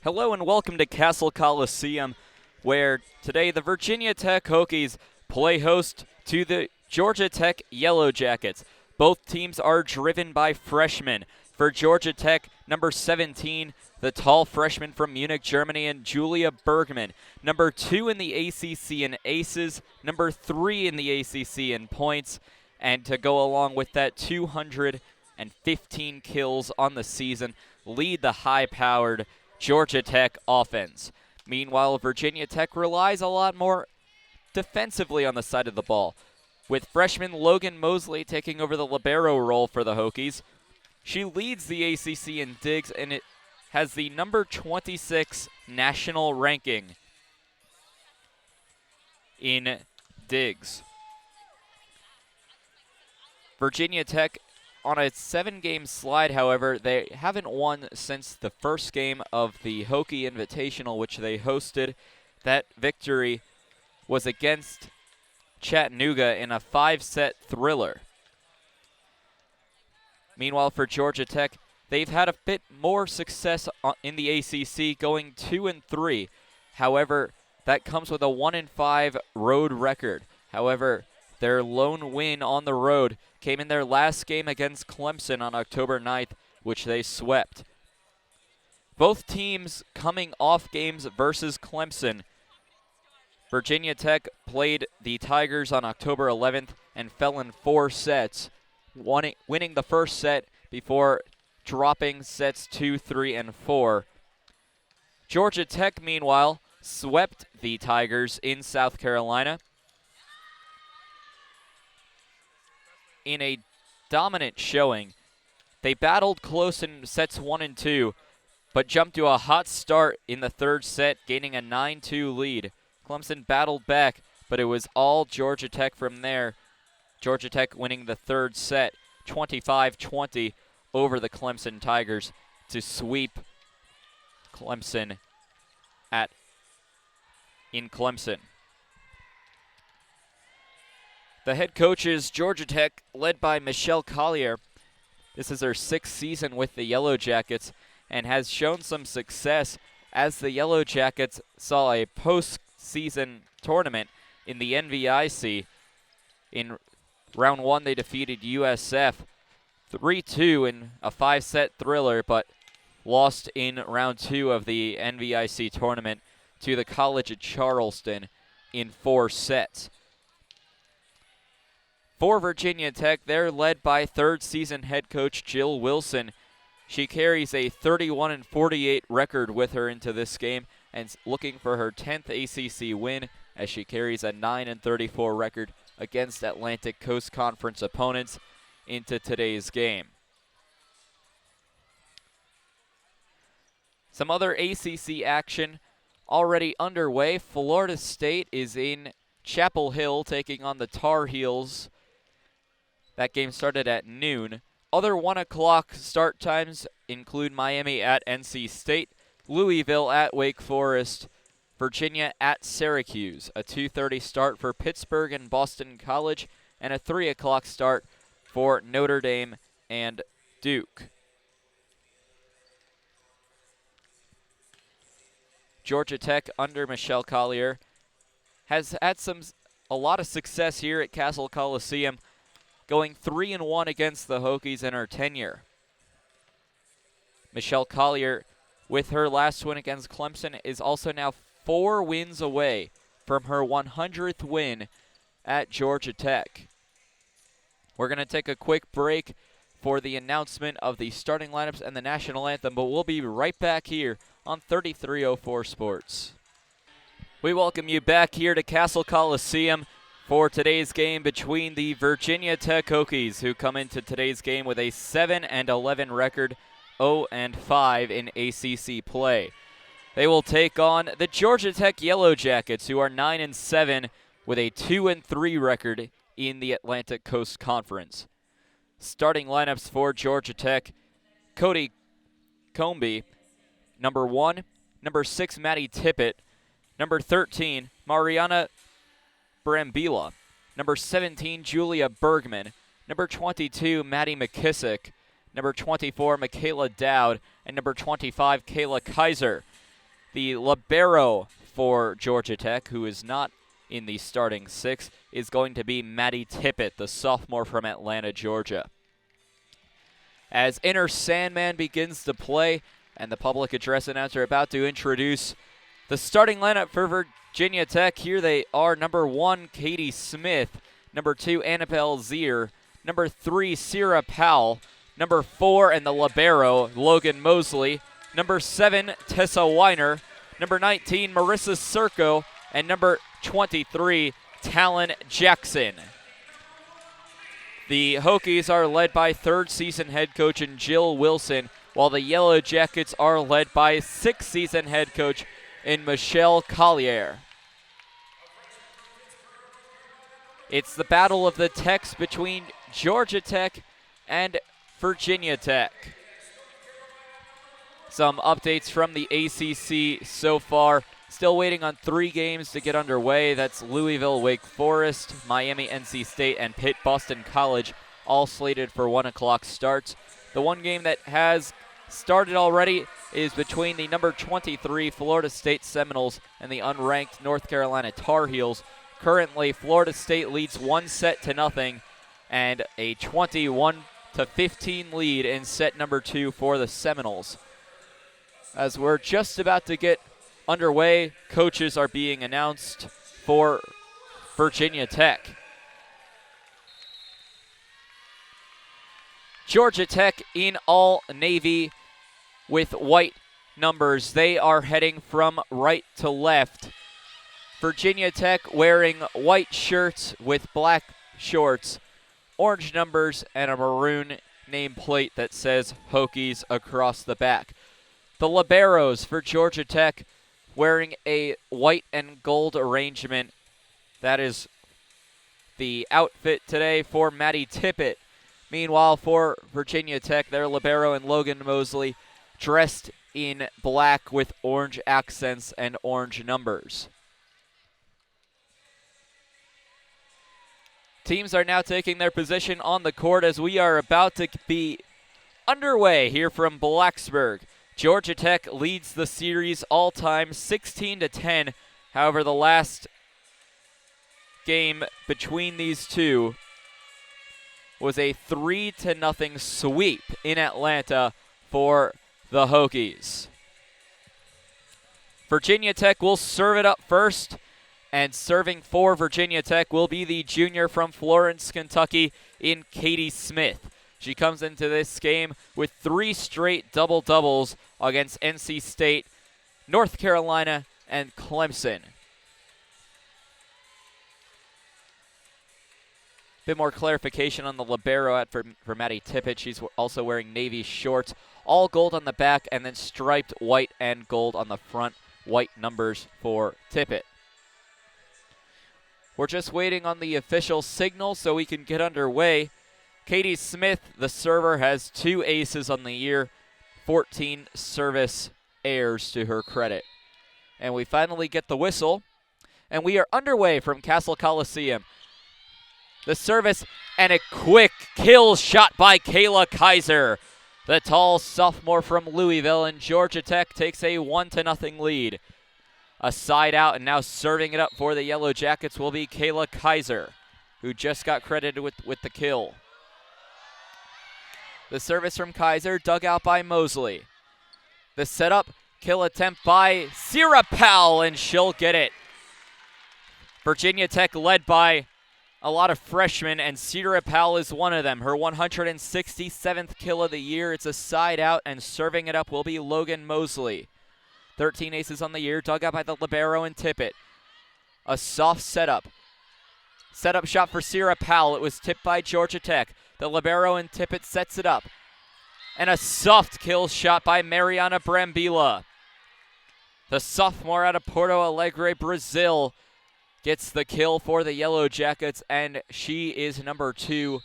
Hello and welcome to Cassell Coliseum, where today the Virginia Tech Hokies play host to the Georgia Tech Yellow Jackets. Both teams are driven by freshmen. For Georgia Tech, number 17, the tall freshman from Munich, Germany, and Julia Bergman. Number 2 in the ACC in aces, number 3 in the ACC in points, and to go along with that, 215 kills on the season, lead the high-powered Georgia Tech offense. Meanwhile, Virginia Tech relies a lot more defensively on the side of the ball, with freshman Logan Mosley taking over the libero role for the Hokies. She leads the ACC in digs, and it has the number 26 national ranking in digs. Virginia Tech on a 7-game slide, however, they haven't won since the first game of the Hokie Invitational, which they hosted. That victory was against Chattanooga in a 5-set thriller. Meanwhile, for Georgia Tech, they've had a bit more success in the ACC, going 2-3. However, that comes with a 1-5 road record. However, their lone win on the road came in their last game against Clemson on October 9th, which they swept. Both teams coming off games versus Clemson. Virginia Tech played the Tigers on October 11th and fell in 4 sets, winning the first set before dropping sets 2, 3, and 4. Georgia Tech, meanwhile, swept the Tigers in South Carolina in a dominant showing. They battled close in sets 1 and 2, but jumped to a hot start in the third set, gaining a 9-2 lead. Clemson battled back, but it was all Georgia Tech from there. Georgia Tech winning the third set, 25-20 over the Clemson Tigers to sweep Clemson in Clemson. The head coach is Georgia Tech, led by Michelle Collier. This is her 6th season with the Yellow Jackets and has shown some success as the Yellow Jackets saw a postseason tournament in the NVIC. In round 1, they defeated USF 3-2 in a 5-set thriller, but lost in round 2 of the NVIC tournament to the College of Charleston in 4 sets. For Virginia Tech, they're led by third-season head coach Jill Wilson. She carries a 31-48 record with her into this game and is looking for her 10th ACC win as she carries a 9-34 record against Atlantic Coast Conference opponents into today's game. Some other ACC action already underway. Florida State is in Chapel Hill taking on the Tar Heels. That game started at noon. Other 1 o'clock start times include Miami at NC State, Louisville at Wake Forest, Virginia at Syracuse, a 2:30 start for Pittsburgh and Boston College, and a 3 o'clock start for Notre Dame and Duke. Georgia Tech under Michelle Collier has had a lot of success here at Cassell Coliseum, going 3-1 against the Hokies in her tenure. Michelle Collier, with her last win against Clemson, is also now 4 wins away from her 100th win at Georgia Tech. We're going to take a quick break for the announcement of the starting lineups and the national anthem, but we'll be right back here on 3304 Sports. We welcome you back here to Cassell Coliseum for today's game between the Virginia Tech Hokies, who come into today's game with a 7-11 record, 0-5 in ACC play. They will take on the Georgia Tech Yellow Jackets, who are 9-7 with a 2-3 record in the Atlantic Coast Conference. Starting lineups for Georgia Tech: Cody Comby, number 1, number 6, Maddie Tippett, number 13, Mariana Brambila, number 17, Julia Bergman, number 22, Maddie McKissick, number 24, Michaela Dowd, and number 25, Kayla Kaiser. The libero for Georgia Tech, who is not in the starting six, is going to be Maddie Tippett, the sophomore from Atlanta, Georgia. As Inner Sandman begins to play, and the public address announcer about to introduce the starting lineup for Virginia Tech. Here they are: number 1, Katie Smith; number 2, Annabelle Zier; number 3, Sierra Powell; number 4, and the libero, Logan Mosley; number 7, Tessa Weiner; number 19, Marissa Circo; and number 23, Talon Jackson. The Hokies are led by third-season head coach Jill Wilson, while the Yellow Jackets are led by sixth-season head coach Michelle Collier. It's the battle of the Techs between Georgia Tech and Virginia Tech. Some updates from the ACC so far. Still waiting on 3 games to get underway. That's Louisville, Wake Forest, Miami, NC State, and Pitt, Boston College, all slated for 1 o'clock starts. The one game that has started already is between the number 23 Florida State Seminoles and the unranked North Carolina Tar Heels. Currently, Florida State leads 1-0 and a 21-15 lead in set number 2 for the Seminoles. As we're just about to get underway, coaches are being announced for Virginia Tech. Georgia Tech in all navy with white numbers. They are heading from right to left. Virginia Tech wearing white shirts with black shorts, orange numbers, and a maroon nameplate that says Hokies across the back. The liberos for Georgia Tech wearing a white and gold arrangement. That is the outfit today for Maddie Tippett. Meanwhile, for Virginia Tech, their libero and Logan Mosley dressed in black with orange accents and orange numbers. Teams are now taking their position on the court as we are about to be underway here from Blacksburg. Georgia Tech leads the series all-time 16-10. However, the last game between these two was a 3-0 sweep in Atlanta for the Hokies. Virginia Tech will serve it up first, and serving for Virginia Tech will be the junior from Florence, Kentucky, in Katie Smith. She comes into this game with 3 straight double-doubles against NC State, North Carolina, and Clemson. Bit more clarification on the libero for Maddie Tippett. She's also wearing navy shorts, all gold on the back, and then striped white and gold on the front. White numbers for Tippett. We're just waiting on the official signal so we can get underway. Katie Smith, the server, has 2 aces on the year, 14 service errors to her credit. And we finally get the whistle, and we are underway from Cassell Coliseum. The service and a quick kill shot by Kayla Kaiser. The tall sophomore from Louisville, and Georgia Tech takes a 1-0 lead. A side out, and now serving it up for the Yellow Jackets will be Kayla Kaiser, who just got credited with the kill. The service from Kaiser, dug out by Mosley. The setup, kill attempt by Sierra Powell, and she'll get it. Virginia Tech led by a lot of freshmen, and Sierra Powell is one of them. Her 167th kill of the year. It's a side out, and serving it up will be Logan Mosley. 13 aces on the year, dug out by the libero and Tippett. A soft setup. Setup shot for Sierra Powell. It was tipped by Georgia Tech. The libero and Tippett sets it up. And a soft kill shot by Mariana Brambila. The sophomore out of Porto Alegre, Brazil, gets the kill for the Yellow Jackets, and she is number 2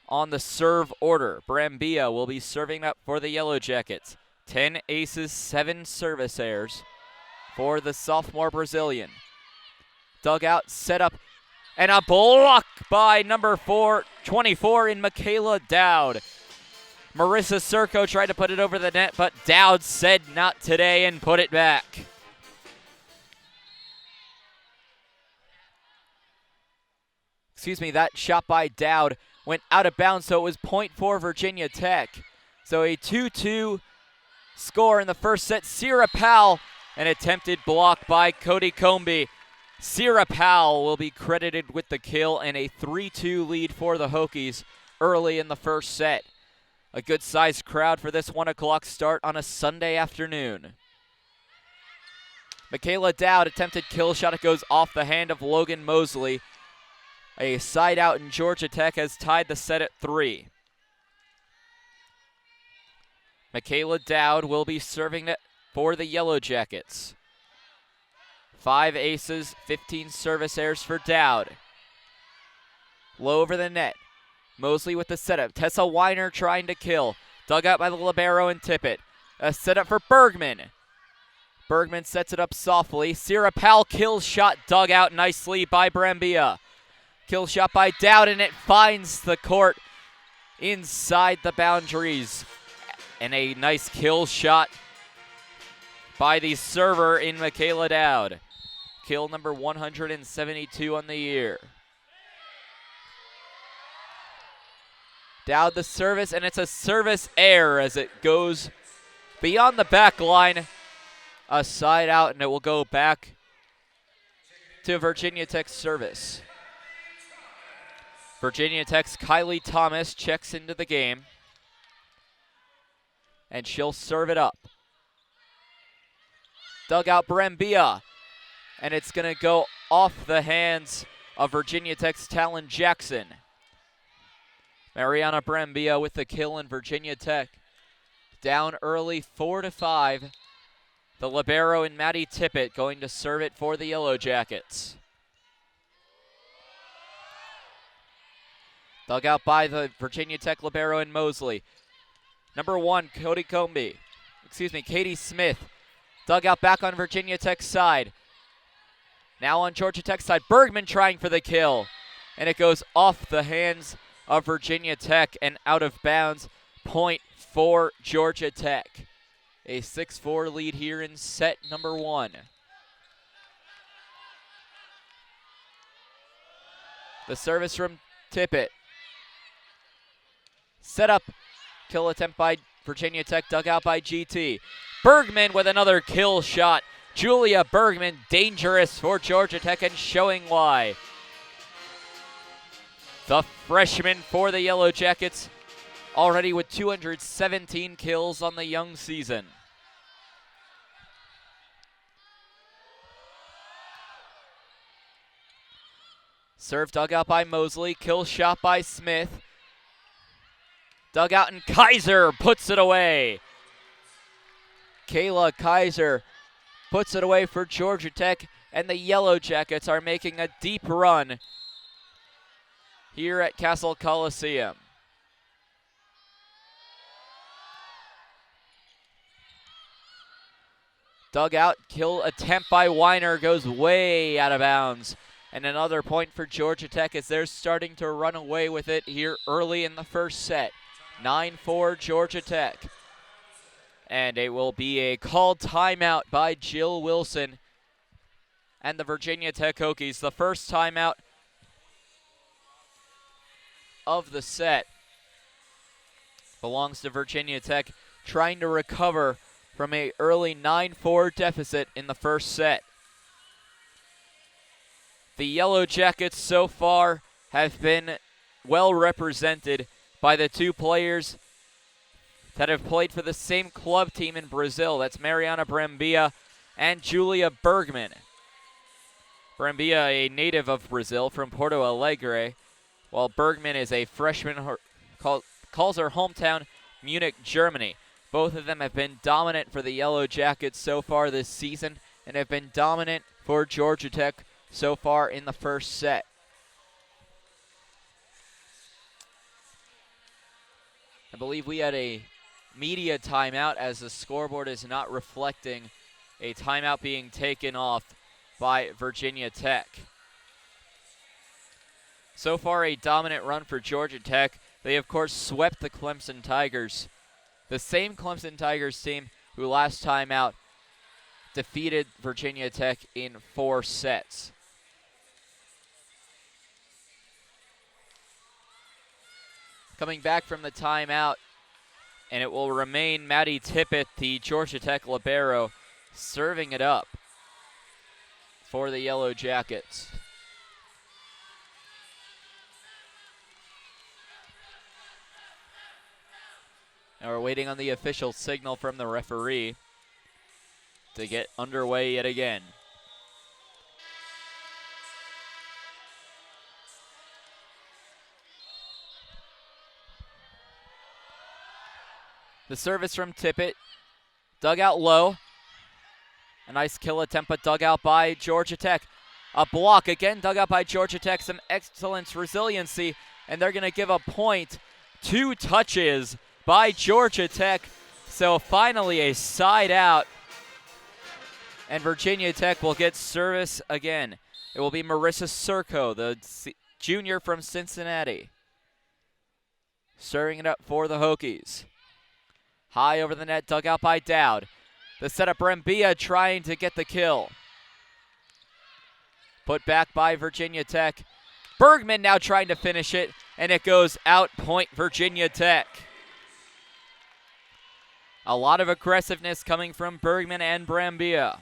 on the serve order. Brambilla will be serving up for the Yellow Jackets. 10 aces, 7 service errors for the sophomore Brazilian. Dugout setup, and a block by number 24 in Michaela Dowd. Marissa Serco tried to put it over the net, but Dowd said not today and put it back. Excuse me, that shot by Dowd went out of bounds, so it was point for Virginia Tech. So a 2-2 score in the first set. Sierra Powell, an attempted block by Cody Comby. Sierra Powell will be credited with the kill and a 3-2 lead for the Hokies early in the first set. A good-sized crowd for this 1 o'clock start on a Sunday afternoon. Michaela Dowd attempted kill shot. It goes off the hand of Logan Mosley. A side out, and Georgia Tech has tied the set at 3. Michaela Dowd will be serving it for the Yellow Jackets. 5 aces, 15 service errors for Dowd. Low over the net. Mosley with the setup. Tessa Weiner trying to kill. Dug out by the libero and Tippett. A setup for Bergman. Bergman sets it up softly. Sierra Powell kill shot dug out nicely by Brambilla. Kill shot by Dowd, and it finds the court inside the boundaries. And a nice kill shot by the server in Michaela Dowd. Kill number 172 on the year. Dowd the service, and it's a service error as it goes beyond the back line. A side out, and it will go back to Virginia Tech's service. Virginia Tech's Kylie Thomas checks into the game, and she'll serve it up. Dug out Brambilla, and it's going to go off the hands of Virginia Tech's Talon Jackson. Mariana Brambilla with the kill in Virginia Tech. Down early 4-5. The libero and Maddie Tippett going to serve it for the Yellow Jackets. Dug out by the Virginia Tech libero and Mosley. Number 1, Katie Smith. Dug out back on Virginia Tech's side. Now on Georgia Tech's side, Bergman trying for the kill. And it goes off the hands of Virginia Tech and out of bounds. Point for Georgia Tech. A 6-4 lead here in set number 1. The service from Tippett. Set up, kill attempt by Virginia Tech, dug out by GT. Bergman with another kill shot. Julia Bergman, dangerous for Georgia Tech and showing why. The freshman for the Yellow Jackets, already with 217 kills on the young season. Serve dug out by Mosley, kill shot by Smith. Dug out, and Kaiser puts it away. Kayla Kaiser puts it away for Georgia Tech, and the Yellow Jackets are making a deep run here at Cassell Coliseum. Dug out, kill attempt by Weiner goes way out of bounds. And another point for Georgia Tech as they're starting to run away with it here early in the first set. 9-4 Georgia Tech. And it will be a called timeout by Jill Wilson and the Virginia Tech Hokies. The first timeout of the set belongs to Virginia Tech, trying to recover from an early 9-4 deficit in the first set. The Yellow Jackets so far have been well represented by the 2 players that have played for the same club team in Brazil. That's Mariana Brambilla and Julia Bergman. Brambilla, a native of Brazil from Porto Alegre, while Bergman is a freshman calls her hometown Munich, Germany. Both of them have been dominant for the Yellow Jackets so far this season and have been dominant for Georgia Tech so far in the first set. I believe we had a media timeout as the scoreboard is not reflecting a timeout being taken off by Virginia Tech. So far a dominant run for Georgia Tech. They, of course, swept the Clemson Tigers. The same Clemson Tigers team who last time out defeated Virginia Tech in 4 sets. Coming back from the timeout, and it will remain Maddie Tippett, the Georgia Tech libero, serving it up for the Yellow Jackets. Now we're waiting on the official signal from the referee to get underway yet again. The service from Tippett, dug out low. A nice kill attempt, but dug out by Georgia Tech. A block again, dug out by Georgia Tech. Some excellent resiliency, and they're going to give a point. 2 touches by Georgia Tech. So finally a side out, and Virginia Tech will get service again. It will be Marissa Serco, the junior from Cincinnati, serving it up for the Hokies. High over the net, dug out by Dowd. The setup, Brembia trying to get the kill. Put back by Virginia Tech. Bergman now trying to finish it, and it goes out, point Virginia Tech. A lot of aggressiveness coming from Bergman and Brambilla.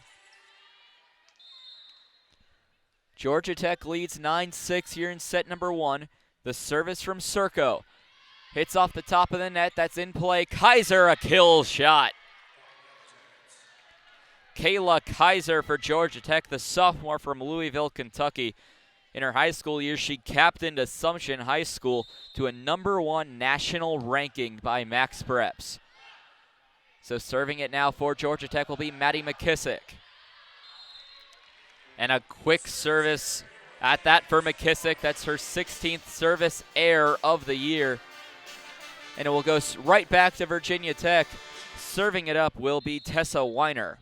Georgia Tech leads 9-6 here in set number 1. The service from Serco. Hits off the top of the net. That's in play. Kaiser, a kill shot. Kayla Kaiser for Georgia Tech, the sophomore from Louisville, Kentucky. In her high school years, she captained Assumption High School to a #1 national ranking by Max Preps. So serving it now for Georgia Tech will be Maddie McKissick. And a quick service at that for McKissick. That's her 16th service error of the year. And it will go right back to Virginia Tech. Serving it up will be Tessa Weiner.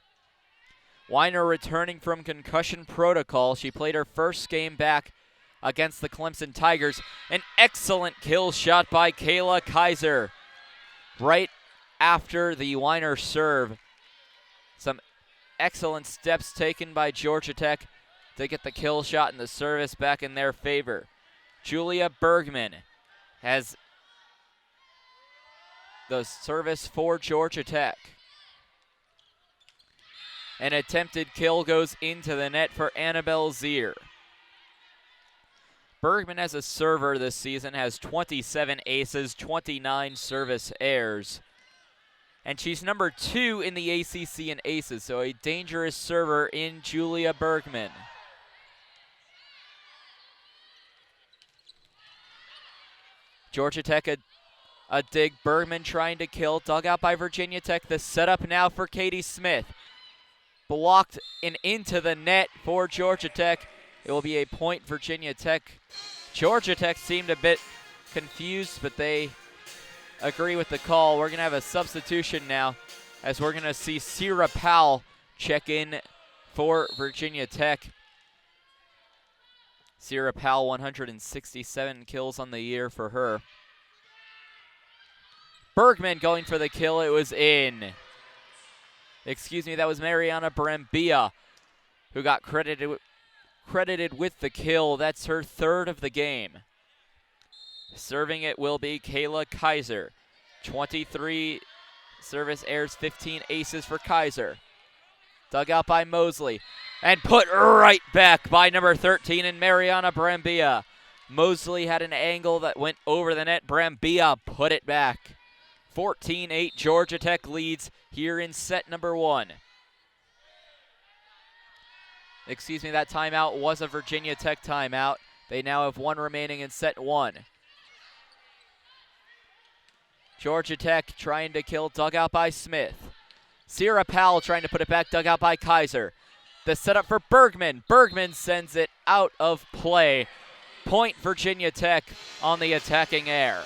Weiner returning from concussion protocol. She played her first game back against the Clemson Tigers. An excellent kill shot by Kayla Kaiser right after the Weiner serve. Some excellent steps taken by Georgia Tech to get the kill shot and the service back in their favor. Julia Bergman has the service for Georgia Tech. An attempted kill goes into the net for Annabelle Zier. Bergman as a server this season has 27 aces, 29 service errors. And she's number 2 in the ACC in aces, so a dangerous server in Julia Bergman. Georgia Tech a dig, Bergman trying to kill, dug out by Virginia Tech. The setup now for Katie Smith. Blocked and into the net for Georgia Tech. It will be a point Virginia Tech. Georgia Tech seemed a bit confused, but they agree with the call. We're going to have a substitution now, as we're going to see Sierra Powell check in for Virginia Tech. Sierra Powell, 167 kills on the year for her. Bergman going for the kill. It was in. Excuse me, that was Mariana Brambilla who got credited with the kill. That's her 3rd of the game. Serving it will be Kayla Kaiser. 23 service errors, 15 aces for Kaiser. Dug out by Mosley and put right back by number 13 and Mariana Brambilla. Mosley had an angle that went over the net. Brambilla put it back. 14-8, Georgia Tech leads here in set number 1. Excuse me, that timeout was a Virginia Tech timeout. They now have 1 remaining in set 1. Georgia Tech trying to kill, dug out by Smith. Sierra Powell trying to put it back, dug out by Kaiser. The setup for Bergman. Bergman sends it out of play. Point Virginia Tech on the attacking air.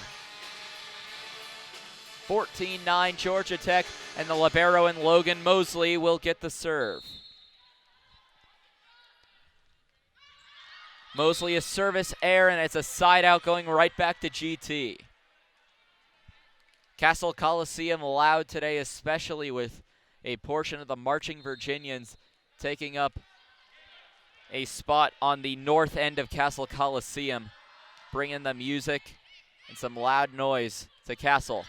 14-9 Georgia Tech, and the libero and Logan Mosley will get the serve. Mosley a service error, and it's a side out going right back to GT. Cassell Coliseum loud today, especially with a portion of the Marching Virginians taking up a spot on the north end of Cassell Coliseum, bringing the music and some loud noise to Cassell.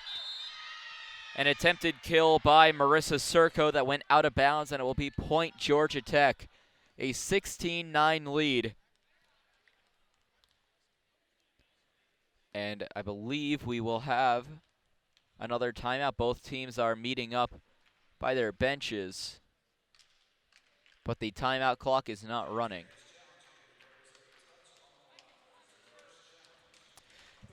An attempted kill by Marissa Serco that went out of bounds, and it will be point Georgia Tech, a 16-9 lead. And I believe we will have another timeout. Both teams are meeting up by their benches, but the timeout clock is not running.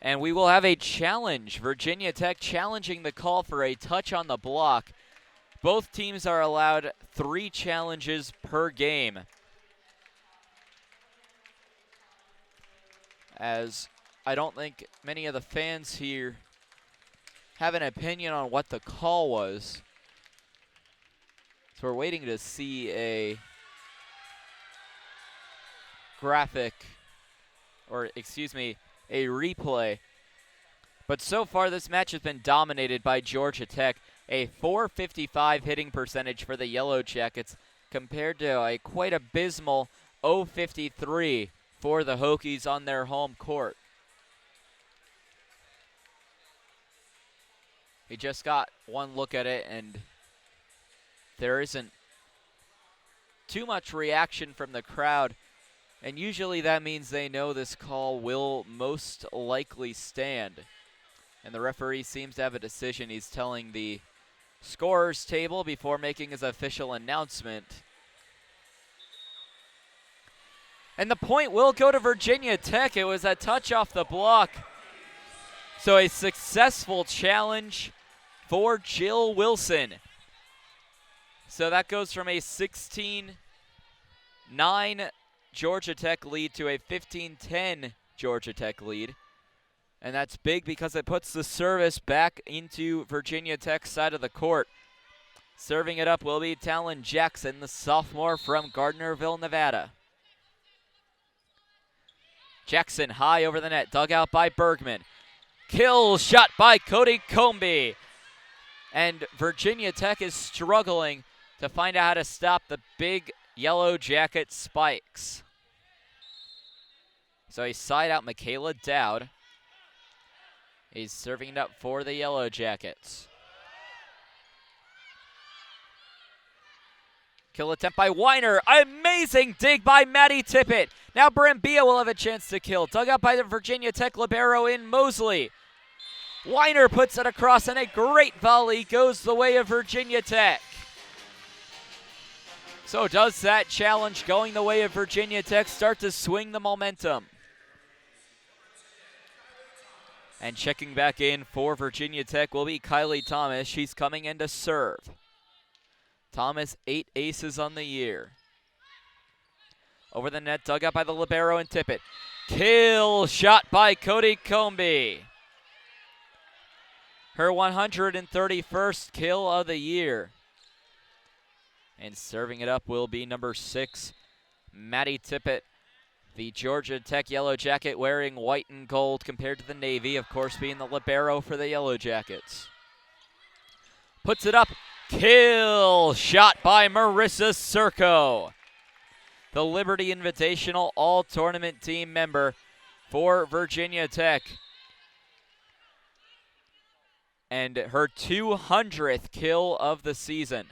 And we will have a challenge. Virginia Tech challenging the call for a touch on the block. Both teams are allowed 3 challenges per game, as I don't think many of the fans here have an opinion on what the call was. So we're waiting to see a graphic, or excuse me, a replay. But so far this match has been dominated by Georgia Tech. A .455 hitting percentage for the Yellow Jackets compared to a quite abysmal .053 for the Hokies on their home court. We just got one look at it, and there isn't too much reaction from the crowd. And usually that means they know this call will most likely stand. And the referee seems to have a decision. He's telling the scorer's table before making his official announcement. And the point will go to Virginia Tech. It was a touch off the block. So a successful challenge for Jill Wilson. So that goes from a 16-9 Georgia Tech lead to a 15-10 Georgia Tech lead. And that's big because it puts the service back into Virginia Tech's side of the court. Serving it up will be Talon Jackson, the sophomore from Gardnerville, Nevada. Jackson high over the net, dug out by Bergman. Kill shot by Cody Comby. And Virginia Tech is struggling to find out how to stop the big Yellow Jacket spikes. So he's side out Michaela Dowd. He's serving it up for the Yellow Jackets. Kill attempt by Weiner. Amazing dig by Maddie Tippett. Now Brambilla will have a chance to kill. Dug out by the Virginia Tech libero in Mosley. Weiner puts it across, and a great volley goes the way of Virginia Tech. So does that challenge going the way of Virginia Tech start to swing the momentum? And checking back in for Virginia Tech will be Kylie Thomas. She's coming in to serve. Thomas, 8 aces on the year. Over the net, dug out by the libero and Tippett. Kill shot by Cody Comby. Her 131st kill of the year. And serving it up will be number 6, Maddie Tippett. The Georgia Tech Yellow Jacket wearing white and gold compared to the Navy, of course being the libero for the Yellow Jackets. Puts it up. Kill shot by Marissa Serco, the Liberty Invitational All-Tournament team member for Virginia Tech. And her 200th kill of the season.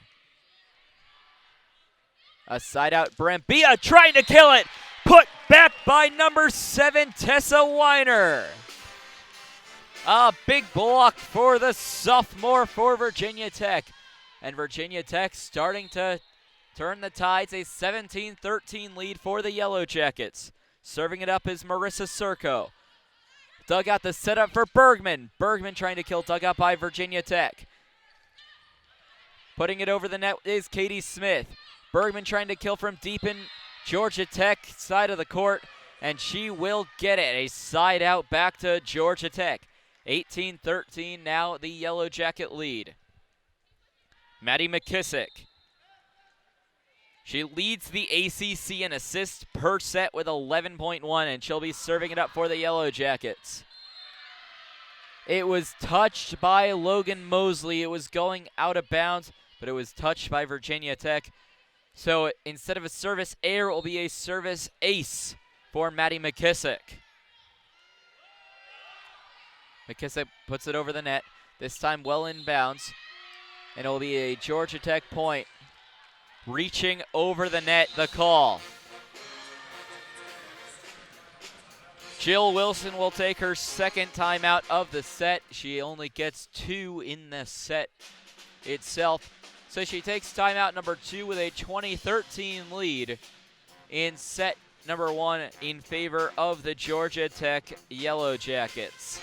A side out Brambilla trying to kill it. Put back by number 7, Tessa Weiner. A big block for the sophomore for Virginia Tech. And Virginia Tech starting to turn the tides. A 17-13 lead for the Yellow Jackets. Serving it up is Marissa Serco. Dug out the setup for Bergman. Bergman trying to kill, dug out by Virginia Tech. Putting it over the net is Katie Smith. Bergman trying to kill from deep in Georgia Tech side of the court, and she will get it. A side out back to Georgia Tech. 18-13 now the Yellow Jacket lead. Maddie McKissick. She leads the ACC in assists per set with 11.1, and she'll be serving it up for the Yellow Jackets. It was touched by Logan Mosley. It was going out of bounds, but it was touched by Virginia Tech. So instead of a service error, it will be a service ace for Maddie McKissick. McKissick puts it over the net, this time well in bounds, and it will be a Georgia Tech point. Reaching over the net, the call. Jill Wilson will take her second timeout of the set. She only gets 2 in the set itself. So she takes timeout number 2 with a 20-13 lead in set number 1 in favor of the Georgia Tech Yellow Jackets.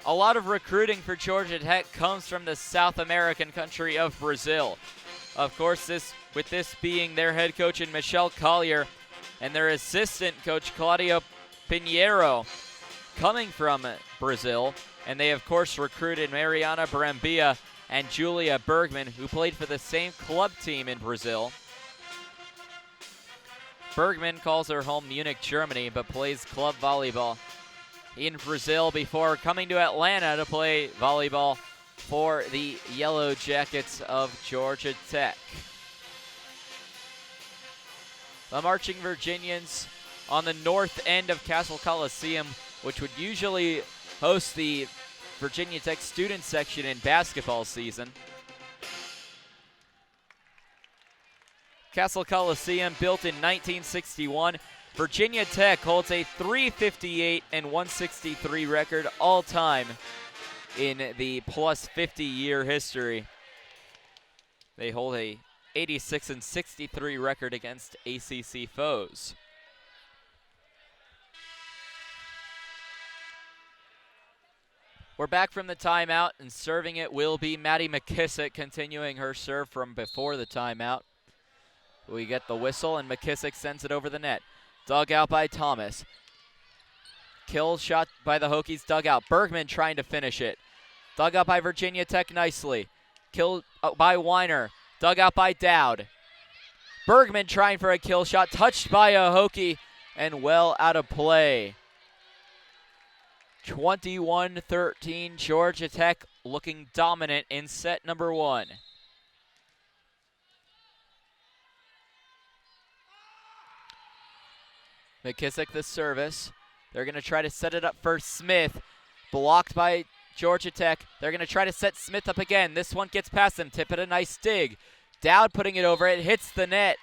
A lot of recruiting for Georgia Tech comes from the South American country of Brazil. Of course, with this being their head coach in Michelle Collier and their assistant coach Claudio Pinheiro coming from Brazil. And they, of course, recruited Mariana Brambilla and Julia Bergman, who played for the same club team in Brazil. Bergman calls her home Munich, Germany, but plays club volleyball in Brazil before coming to Atlanta to play volleyball for the Yellow Jackets of Georgia Tech. The Marching Virginians on the north end of Cassell Coliseum, which would usually host the Virginia Tech student section in basketball season. Cassell Coliseum, built in 1961. Virginia Tech holds a 358 and 163 record all time in the plus 50-year history. They hold a 86 and 63 record against ACC foes. We're back from the timeout, and serving it will be Maddie McKissick, continuing her serve from before the timeout. We get the whistle, and McKissick sends it over the net. Dug out by Thomas. Kill shot by the Hokies, dug out. Bergman trying to finish it. Dug out by Virginia Tech nicely. Killed by Weiner. Dug out by Dowd. Bergman trying for a kill shot, touched by a Hokie, and well out of play. 21-13, Georgia Tech looking dominant in set number 1. McKissick the service. They're going to try to set it up for Smith. Blocked by Georgia Tech. They're going to try to set Smith up again. This one gets past them. Tip it a nice dig. Dowd putting it over. It hits the net.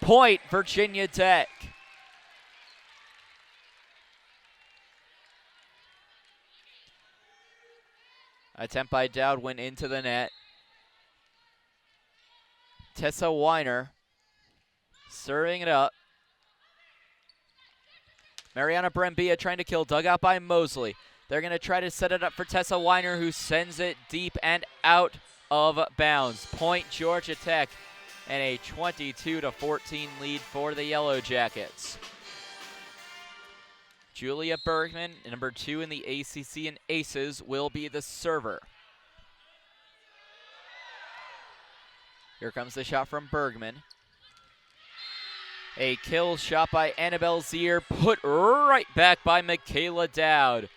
Point, Virginia Tech. Attempt by Dowd went into the net. Tessa Weiner serving it up. Mariana Brambilla trying to kill, dug out by Mosley. They're going to try to set it up for Tessa Weiner, who sends it deep and out of bounds. Point, Georgia Tech, and a 22-14 lead for the Yellow Jackets. Julia Bergman, number 2 in the ACC and Aces, will be the server. Here comes the shot from Bergman. A kill shot by Annabelle Zier, put right back by Michaela Dowd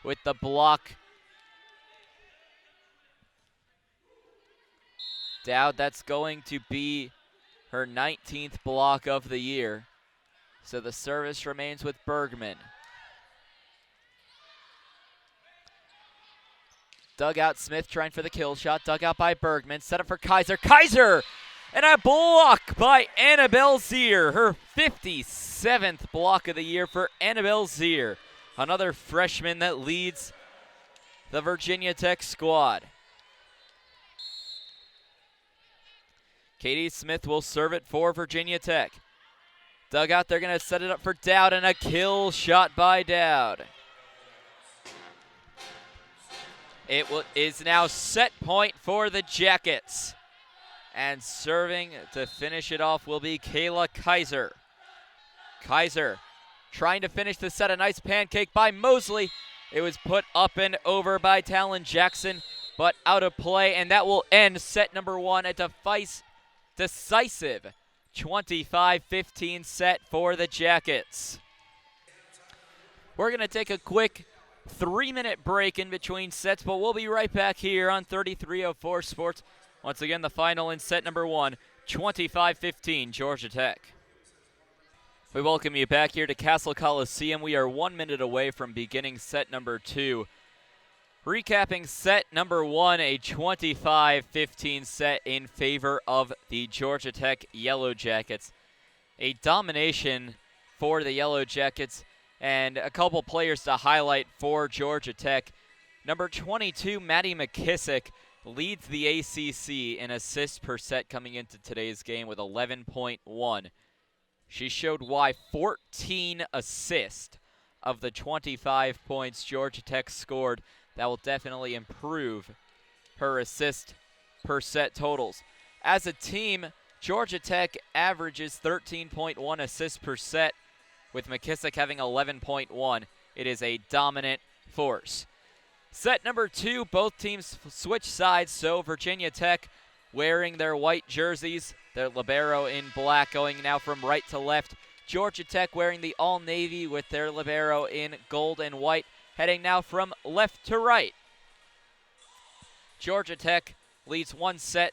with the block. Dowd, that's going to be her 19th block of the year. So the service remains with Bergman. Dug out Smith trying for the kill shot. Dug out by Bergman. Set up for Kaiser. Kaiser! And a block by Annabelle Zier. Her 57th block of the year for Annabelle Zier. Another freshman that leads the Virginia Tech squad. Katie Smith will serve it for Virginia Tech. Dug out, they're going to set it up for Dowd, and a kill shot by Dowd. It is now set point for the Jackets. And serving to finish it off will be Kayla Kaiser. Kaiser trying to finish the set. A nice pancake by Mosley. It was put up and over by Talon Jackson, but out of play. And that will end set number 1, a decisive 25-15 set for the Jackets. We're going to take a quick 3-minute break in between sets, but we'll be right back here on 3304 Sports. Once again, the final in set number 1, 25-15, Georgia Tech. We welcome you back here to Cassell Coliseum. We are 1 minute away from beginning set number 2. Recapping set number 1, a 25-15 set in favor of the Georgia Tech Yellow Jackets. A domination for the Yellow Jackets, and a couple players to highlight for Georgia Tech. Number 22, Maddie McKissick, leads the ACC in assists per set coming into today's game with 11.1. She showed why. 14 assists of the 25 points Georgia Tech scored. That will definitely improve her assist per set totals. As a team, Georgia Tech averages 13.1 assists per set, with McKissick having 11.1. It is a dominant force. Set number 2, both teams switch sides, so Virginia Tech wearing their white jerseys, their libero in black, going now from right to left. Georgia Tech wearing the all-navy with their libero in gold and white, heading now from left to right. Georgia Tech leads 1-0.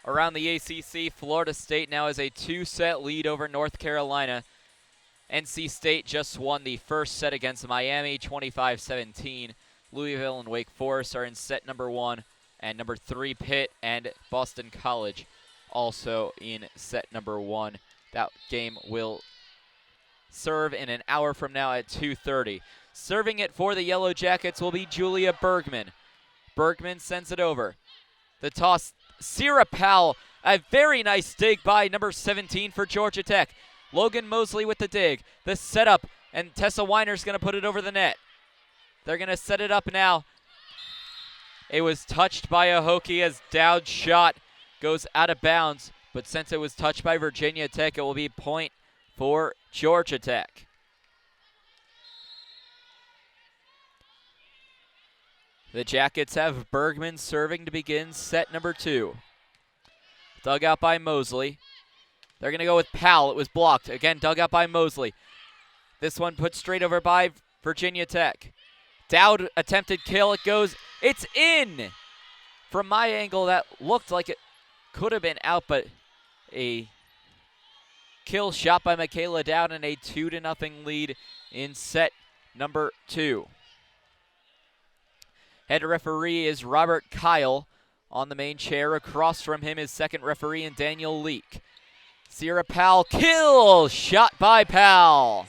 Around the ACC, Florida State now has a 2-set lead over North Carolina. NC State just won the first set against Miami, 25-17. Louisville and Wake Forest are in set number 1, and number 3, Pitt and Boston College also in set number 1. That game will serve in an hour from now at 2:30. Serving it for the Yellow Jackets will be Julia Bergman. Bergman sends it over. The toss, Sierra Powell, a very nice dig by number 17 for Georgia Tech. Logan Mosley with the dig. The setup, and Tessa Weiner's going to put it over the net. They're going to set it up now. It was touched by a Hokie as Dowd's shot goes out of bounds, but since it was touched by Virginia Tech, it will be point for Georgia Tech. The Jackets have Bergman serving to begin set number 2. Dug out by Mosley. They're going to go with Powell. It was blocked. Again, dug out by Mosley. This one put straight over by Virginia Tech. Dowd attempted kill. It goes. It's in! From my angle, that looked like it could have been out, but a kill shot by Michaela Dowd and a 2-0 lead in set number 2. Head referee is Robert Kyle on the main chair. Across from him is second referee and Daniel Leak. Sierra Powell, kill shot by Powell.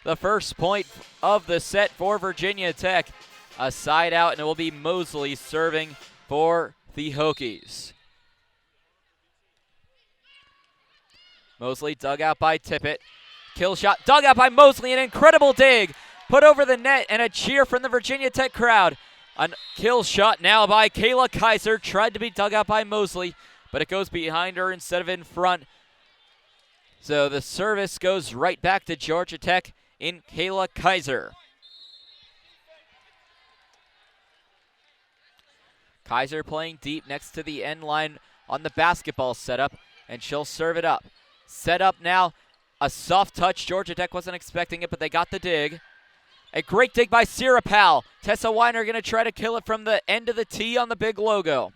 The first point of the set for Virginia Tech. A side out, and it will be Mosley serving for the Hokies. Mosley dug out by Tippett. Kill shot, dug out by Mosley, an incredible dig. Put over the net, and a cheer from the Virginia Tech crowd. A kill shot now by Kayla Kaiser. Tried to be dug out by Mosley, but it goes behind her instead of in front. So the service goes right back to Georgia Tech in Kayla Kaiser. Kaiser playing deep next to the end line on the basketball setup, and she'll serve it up. Set up now, a soft touch. Georgia Tech wasn't expecting it, but they got the dig. A great dig by Sierra Powell. Tessa Weiner going to try to kill it from the end of the tee on the big logo.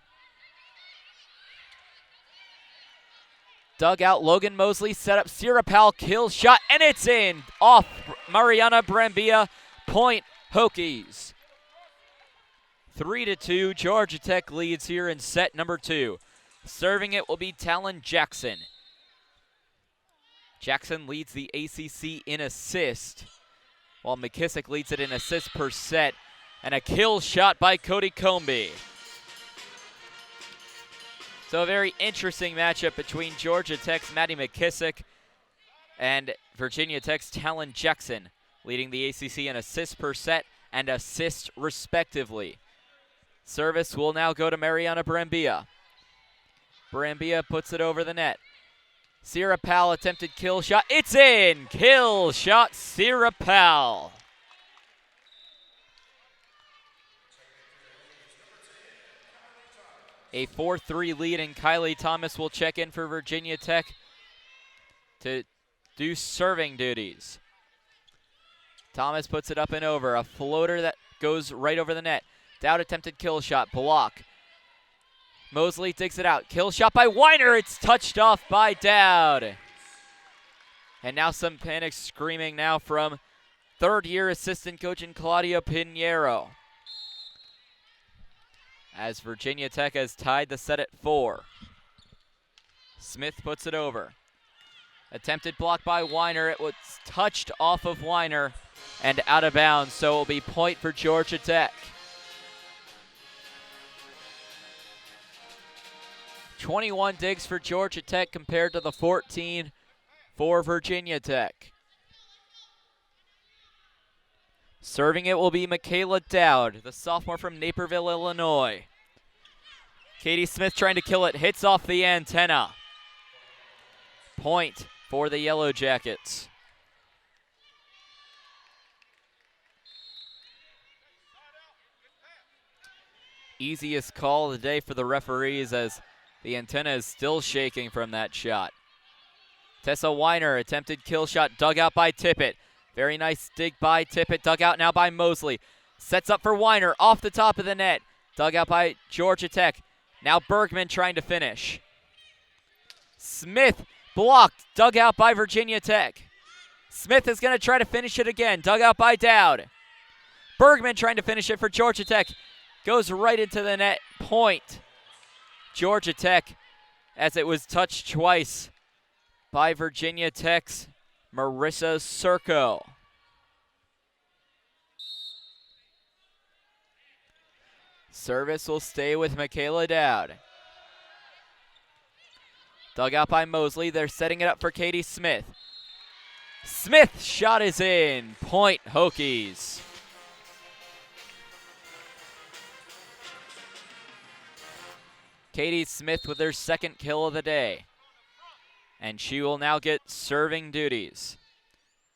Dug out, Logan Mosley set up, Sierra Powell kill shot, and it's in! Off Mariana Brambilla, point Hokies. 3-2, Georgia Tech leads here in set number 2. Serving it will be Talon Jackson. Jackson leads the ACC in assist, while McKissick leads it in assists per set. And a kill shot by Cody Comby. So a very interesting matchup between Georgia Tech's Maddie McKissick and Virginia Tech's Talon Jackson, leading the ACC in assists per set and assists respectively. Service will now go to Mariana Brambilla. Brambilla puts it over the net. Sierra Powell attempted kill shot. It's in! Kill shot, Sierra Powell. A 4-3 lead, and Kylie Thomas will check in for Virginia Tech to do serving duties. Thomas puts it up and over. A floater that goes right over the net. Dowd attempted kill shot. Block. Mosley digs it out. Kill shot by Weiner. It's touched off by Dowd. And now some panic screaming now from third-year assistant coach in Claudio Pinheiro, as Virginia Tech has tied the set at 4. Smith puts it over. Attempted block by Weiner. It was touched off of Weiner and out of bounds, so it will be point for Georgia Tech. 21 digs for Georgia Tech compared to the 14 for Virginia Tech. Serving it will be Michaela Dowd, the sophomore from Naperville, Illinois. Katie Smith trying to kill it, hits off the antenna. Point for the Yellow Jackets. Easiest call of the day for the referees, as the antenna is still shaking from that shot. Tessa Weiner, attempted kill shot, dug out by Tippett. Very nice dig by Tippett, dug out now by Mosley. Sets up for Weiner, off the top of the net. Dug out by Georgia Tech. Now Bergman trying to finish. Smith blocked, dug out by Virginia Tech. Smith is going to try to finish it again, dug out by Dowd. Bergman trying to finish it for Georgia Tech. Goes right into the net, point. Georgia Tech, as it was touched twice by Virginia Tech's Marissa Serco. Service will stay with Michaela Dowd. Dug out by Mosley. They're setting it up for Katie Smith. Smith, shot is in. Point Hokies. Katie Smith with her second kill of the day. And she will now get serving duties.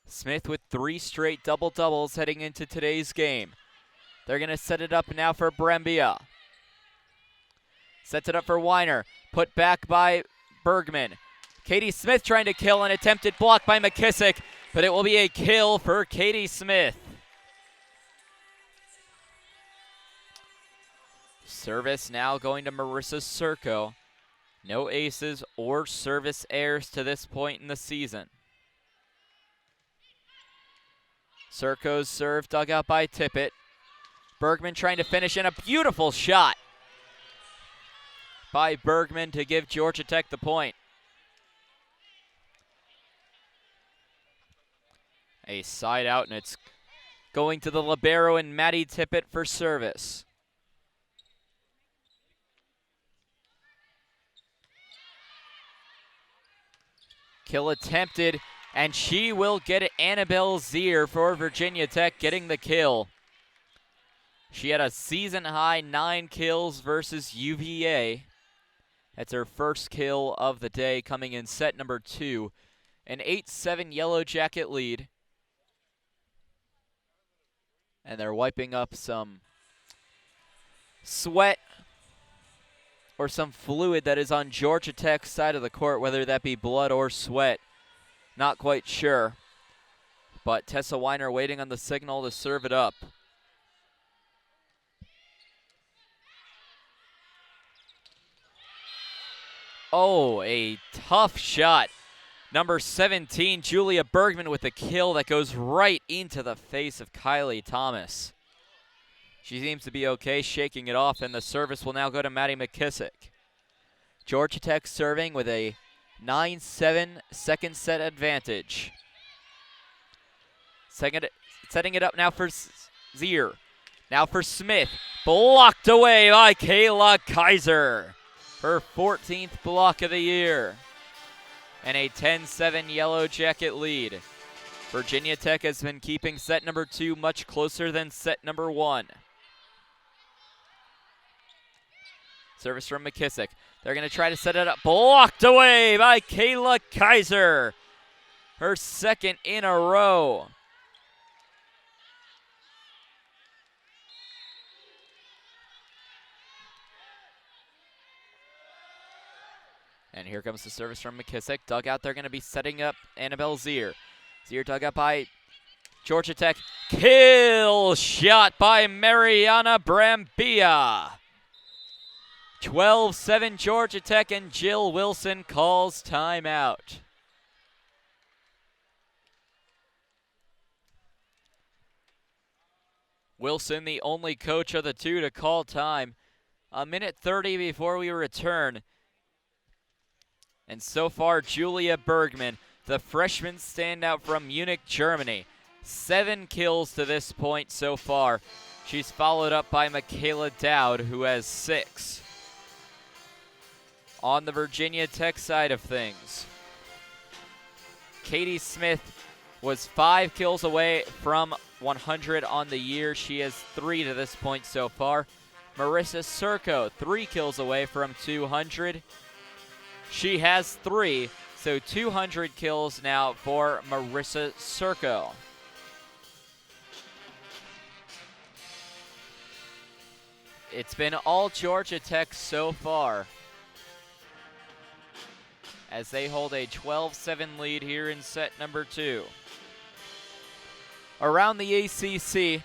Smith with 3 straight double-doubles heading into today's game. They're going to set it up now for Brembia. Sets it up for Weiner. Put back by Bergman. Katie Smith trying to kill, an attempted block by McKissick, but it will be a kill for Katie Smith. Service now going to Marissa Serco. No aces or service errors to this point in the season. Serco's serve dug out by Tippett. Bergman trying to finish in a beautiful shot by Bergman to give Georgia Tech the point. A side out, and it's going to the libero and Maddie Tippett for service. Kill attempted, and she will get it. Annabelle Zier for Virginia Tech getting the kill. She had a season-high 9 kills versus UVA. That's her first kill of the day, coming in set number 2. An 8-7 Yellow Jacket lead. And they're wiping up some sweat or some fluid that is on Georgia Tech's side of the court, whether that be blood or sweat. Not quite sure. But Tessa Weiner waiting on the signal to serve it up. Oh, a tough shot. Number 17, Julia Bergman with a kill that goes right into the face of Kylie Thomas. She seems to be okay, shaking it off, and the service will now go to Maddie McKissick. Georgia Tech serving with a 9-7 second set advantage. Setting it up now for Zier. Now for Smith. Blocked away by Kayla Kaiser. Her 14th block of the year. And a 10-7 Yellow Jacket lead. Virginia Tech has been keeping set number 2 much closer than set number 1. Service from McKissick. They're going to try to set it up. Blocked away by Kayla Kaiser. Her second in a row. And here comes the service from McKissick. Dugout, they're going to be setting up Annabelle Zier. Zier dug up by Georgia Tech. Kill shot by Mariana Brambilla. 12-7 Georgia Tech, and Jill Wilson calls timeout. Wilson, the only coach of the two to call time. A minute 30 before we return. And so far, Julia Bergman, the freshman standout from Munich, Germany. 7 kills to this point so far. She's followed up by Michaela Dowd, who has 6. On the Virginia Tech side of things, Katie Smith was 5 kills away from 100 on the year. She has 3 to this point so far. Marissa Serco, 3 kills away from 200. She has 3, so 200 kills now for Marissa Serco. It's been all Georgia Tech so far, as they hold a 12-7 lead here in set number 2. Around the ACC,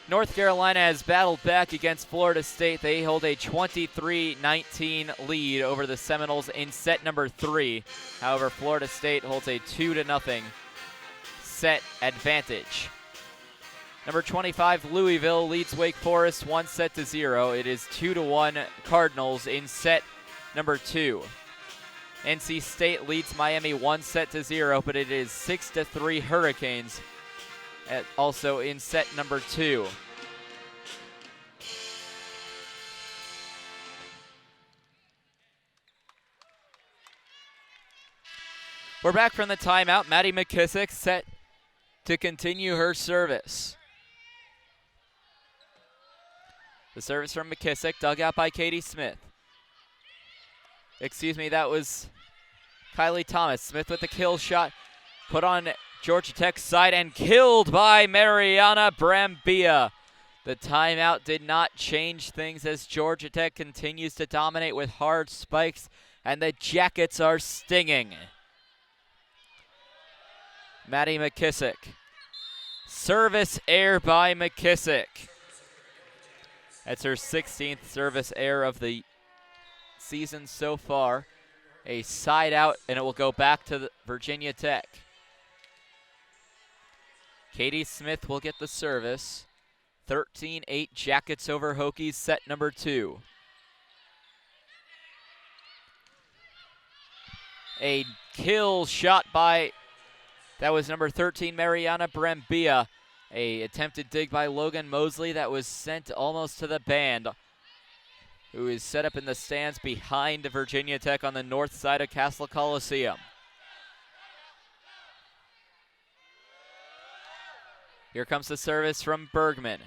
North Carolina has battled back against Florida State. They hold a 23-19 lead over the Seminoles in set number 3. However, Florida State holds a 2-0 set advantage. Number 25, Louisville leads Wake Forest 1-0. It is 2-1 Cardinals in set number 2. NC State leads Miami 1-0, but it is 6-3 Hurricanes, also in set number 2. We're back from the timeout. Maddie McKissick set to continue her service. The service from McKissick, dug out by Katie Smith. Excuse me, that was Kylie Thomas. Smith with the kill shot, put on Georgia Tech's side and killed by Mariana Brambilla. The timeout did not change things as Georgia Tech continues to dominate with hard spikes, and the Jackets are stinging. Maddie McKissick. Service error by McKissick. That's her 16th service error of the season so far. A side out, and it will go back to Virginia Tech. Katie Smith will get the service. 13-8 Jackets over Hokies, set number 2. A kill shot by, that was number 13, Mariana Brambilla. A attempted dig by Logan Mosley that was sent almost to the band, who is set up in the stands behind Virginia Tech on the north side of Cassell Coliseum. Here comes the service from Bergman.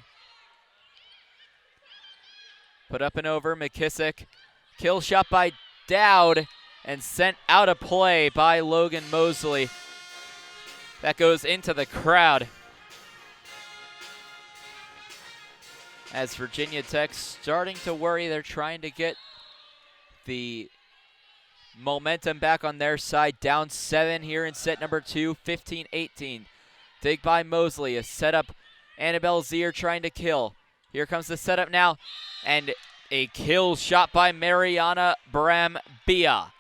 Put up and over, McKissick. Kill shot by Dowd and sent out of play by Logan Mosley. That goes into the crowd, as Virginia Tech starting to worry. They're trying to get the momentum back on their side. Down 7 here in set number 2, 15-18. Dig by Mosley, a setup. Annabelle Zier trying to kill. Here comes the setup now, and a kill shot by Mariana Brambilla.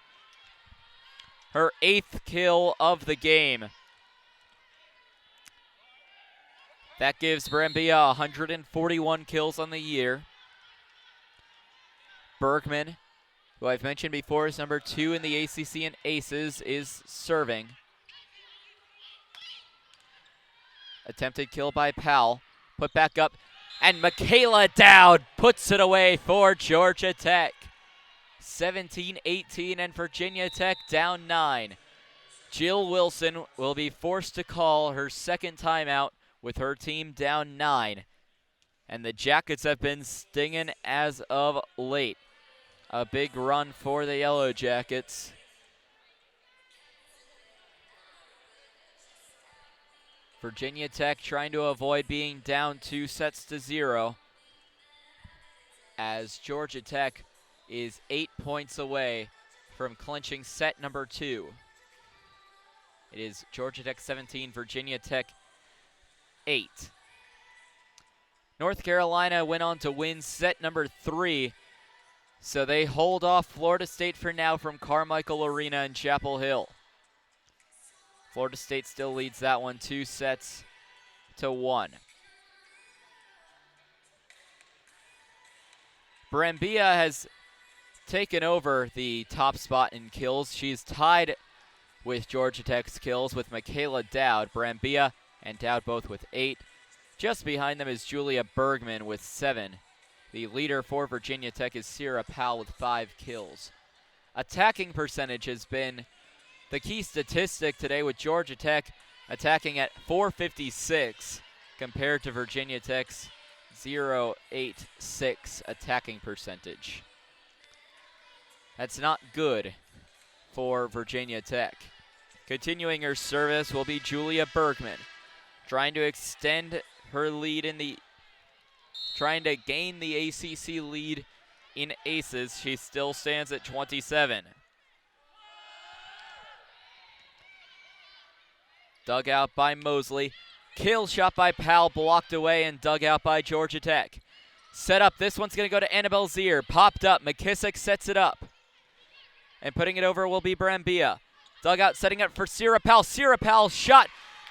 Her 8th kill of the game. That gives Brambilla 141 kills on the year. Bergman, who I've mentioned before is number 2 in the ACC in aces, is serving. Attempted kill by Powell. Put back up, and Michaela Dowd puts it away for Georgia Tech. 17-18, and Virginia Tech down 9. Jill Wilson will be forced to call her second timeout with her team down 9. And the Jackets have been stinging as of late. A big run for the Yellow Jackets. Virginia Tech trying to avoid being down 2-0, as Georgia Tech is 8 points away from clinching set number 2. It is Georgia Tech 17, Virginia Tech 8. North Carolina went on to win set number 3, so they hold off Florida State for now from Carmichael Arena in Chapel Hill. Florida State still leads that one 2-1. Brambilla has taken over the top spot in kills. She's tied with Georgia Tech's kills with Michaela Dowd. Brambilla and Dowd both with 8. Just behind them is Julia Bergman with 7. The leader for Virginia Tech is Sierra Powell with 5 kills. Attacking percentage has been the key statistic today, with Georgia Tech attacking at .456 compared to Virginia Tech's .086 attacking percentage. That's not good for Virginia Tech. Continuing her service will be Julia Bergman, trying to extend her lead trying to gain the ACC lead in aces. She still stands at 27. Dug out by Mosley. Kill shot by Powell, blocked away and dug out by Georgia Tech. Set up, this one's gonna go to Annabelle Zier. Popped up, McKissick sets it up. And putting it over will be Brambilla. Dug out, setting up for Sierra Powell. Sierra Powell shot.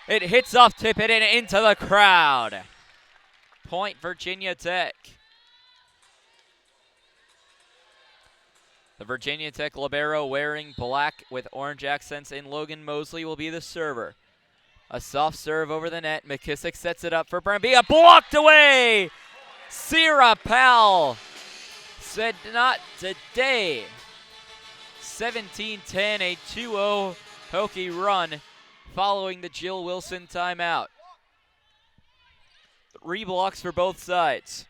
It hits off tip it and into the crowd. Point Virginia Tech. The Virginia Tech libero wearing black with orange accents in Logan Mosley will be the server. A soft serve over the net. McKissick sets it up for Brambilla. Blocked away! Sierra Powell said not today. 17-10, a 2-0 Hokie run following the Jill Wilson timeout. 3 blocks for both sides.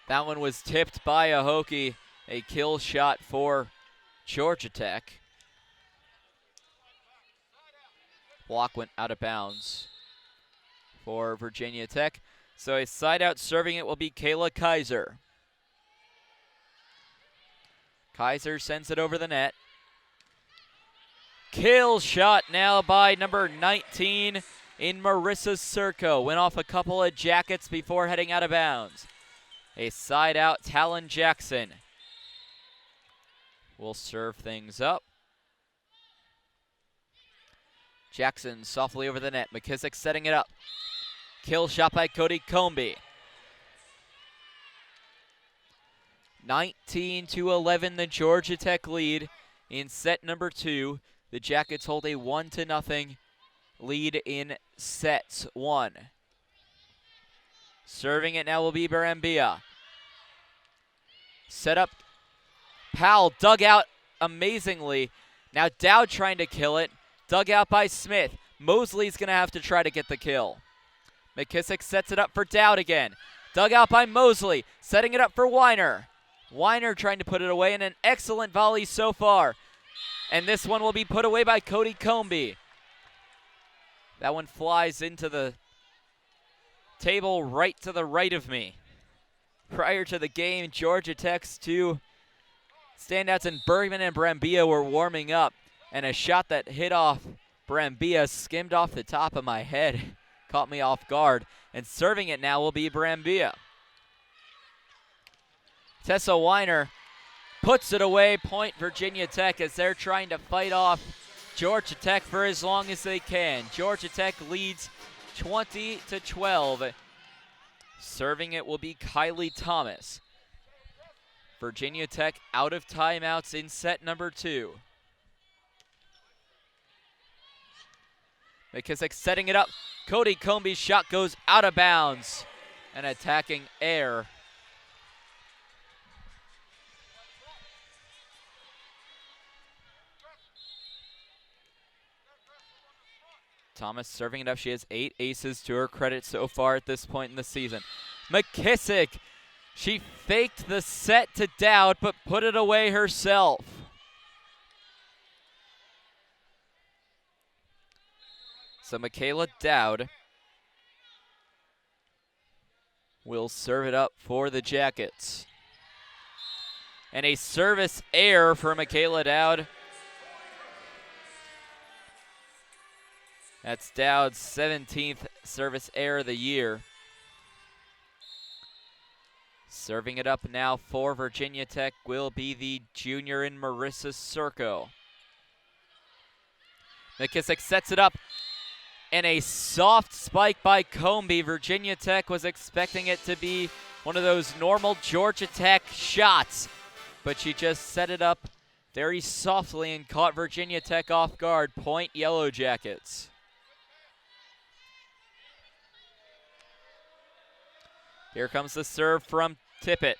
That one was tipped by a Hokie, a kill shot for Georgia Tech. Block went out of bounds for Virginia Tech. So a side out serving it will be Kayla Kaiser. Kaiser sends it over the net. Kill shot now by number 19 in Marissa Serco. Went off a couple of jackets before heading out of bounds. A side out, Talon Jackson will serve things up. Jackson softly over the net. McKissick setting it up. Kill shot by Cody Comby. 19-11, the Georgia Tech lead in set number 2. The Jackets hold a 1-0 lead in sets 1. Serving it now will be Brambilla. Set up. Powell dug out amazingly. Now Dowd trying to kill it. Dug out by Smith. Mosley's going to have to try to get the kill. McKissick sets it up for Dowd again. Dug out by Mosley. Setting it up for Weiner. Weiner trying to put it away, and an excellent volley so far. And this one will be put away by Cody Comby. That one flies into the table right to the right of me. Prior to the game, Georgia Tech's 2 standouts in Bergman and Brambilla were warming up. And a shot that hit off Brambilla skimmed off the top of my head. Caught me off guard. And serving it now will be Brambilla. Tessa Weiner puts it away. Point Virginia Tech as they're trying to fight off Georgia Tech for as long as they can. Georgia Tech leads 20-12. Serving it will be Kylie Thomas. Virginia Tech out of timeouts in set number 2. McKissick setting it up. Cody Comby's shot goes out of bounds. And attacking air. Thomas serving it up. She has 8 aces to her credit so far at this point in the season. McKissick, she faked the set to Dowd, but put it away herself. So Michaela Dowd will serve it up for the Jackets. And a service error for Michaela Dowd. That's Dowd's 17th service error of the year. Serving it up now for Virginia Tech will be the junior in Marissa Circo. McKissick sets it up, and a soft spike by Comby. Virginia Tech was expecting it to be one of those normal Georgia Tech shots, but she just set it up very softly and caught Virginia Tech off guard. Point Yellow Jackets. Here comes the serve from Tippett.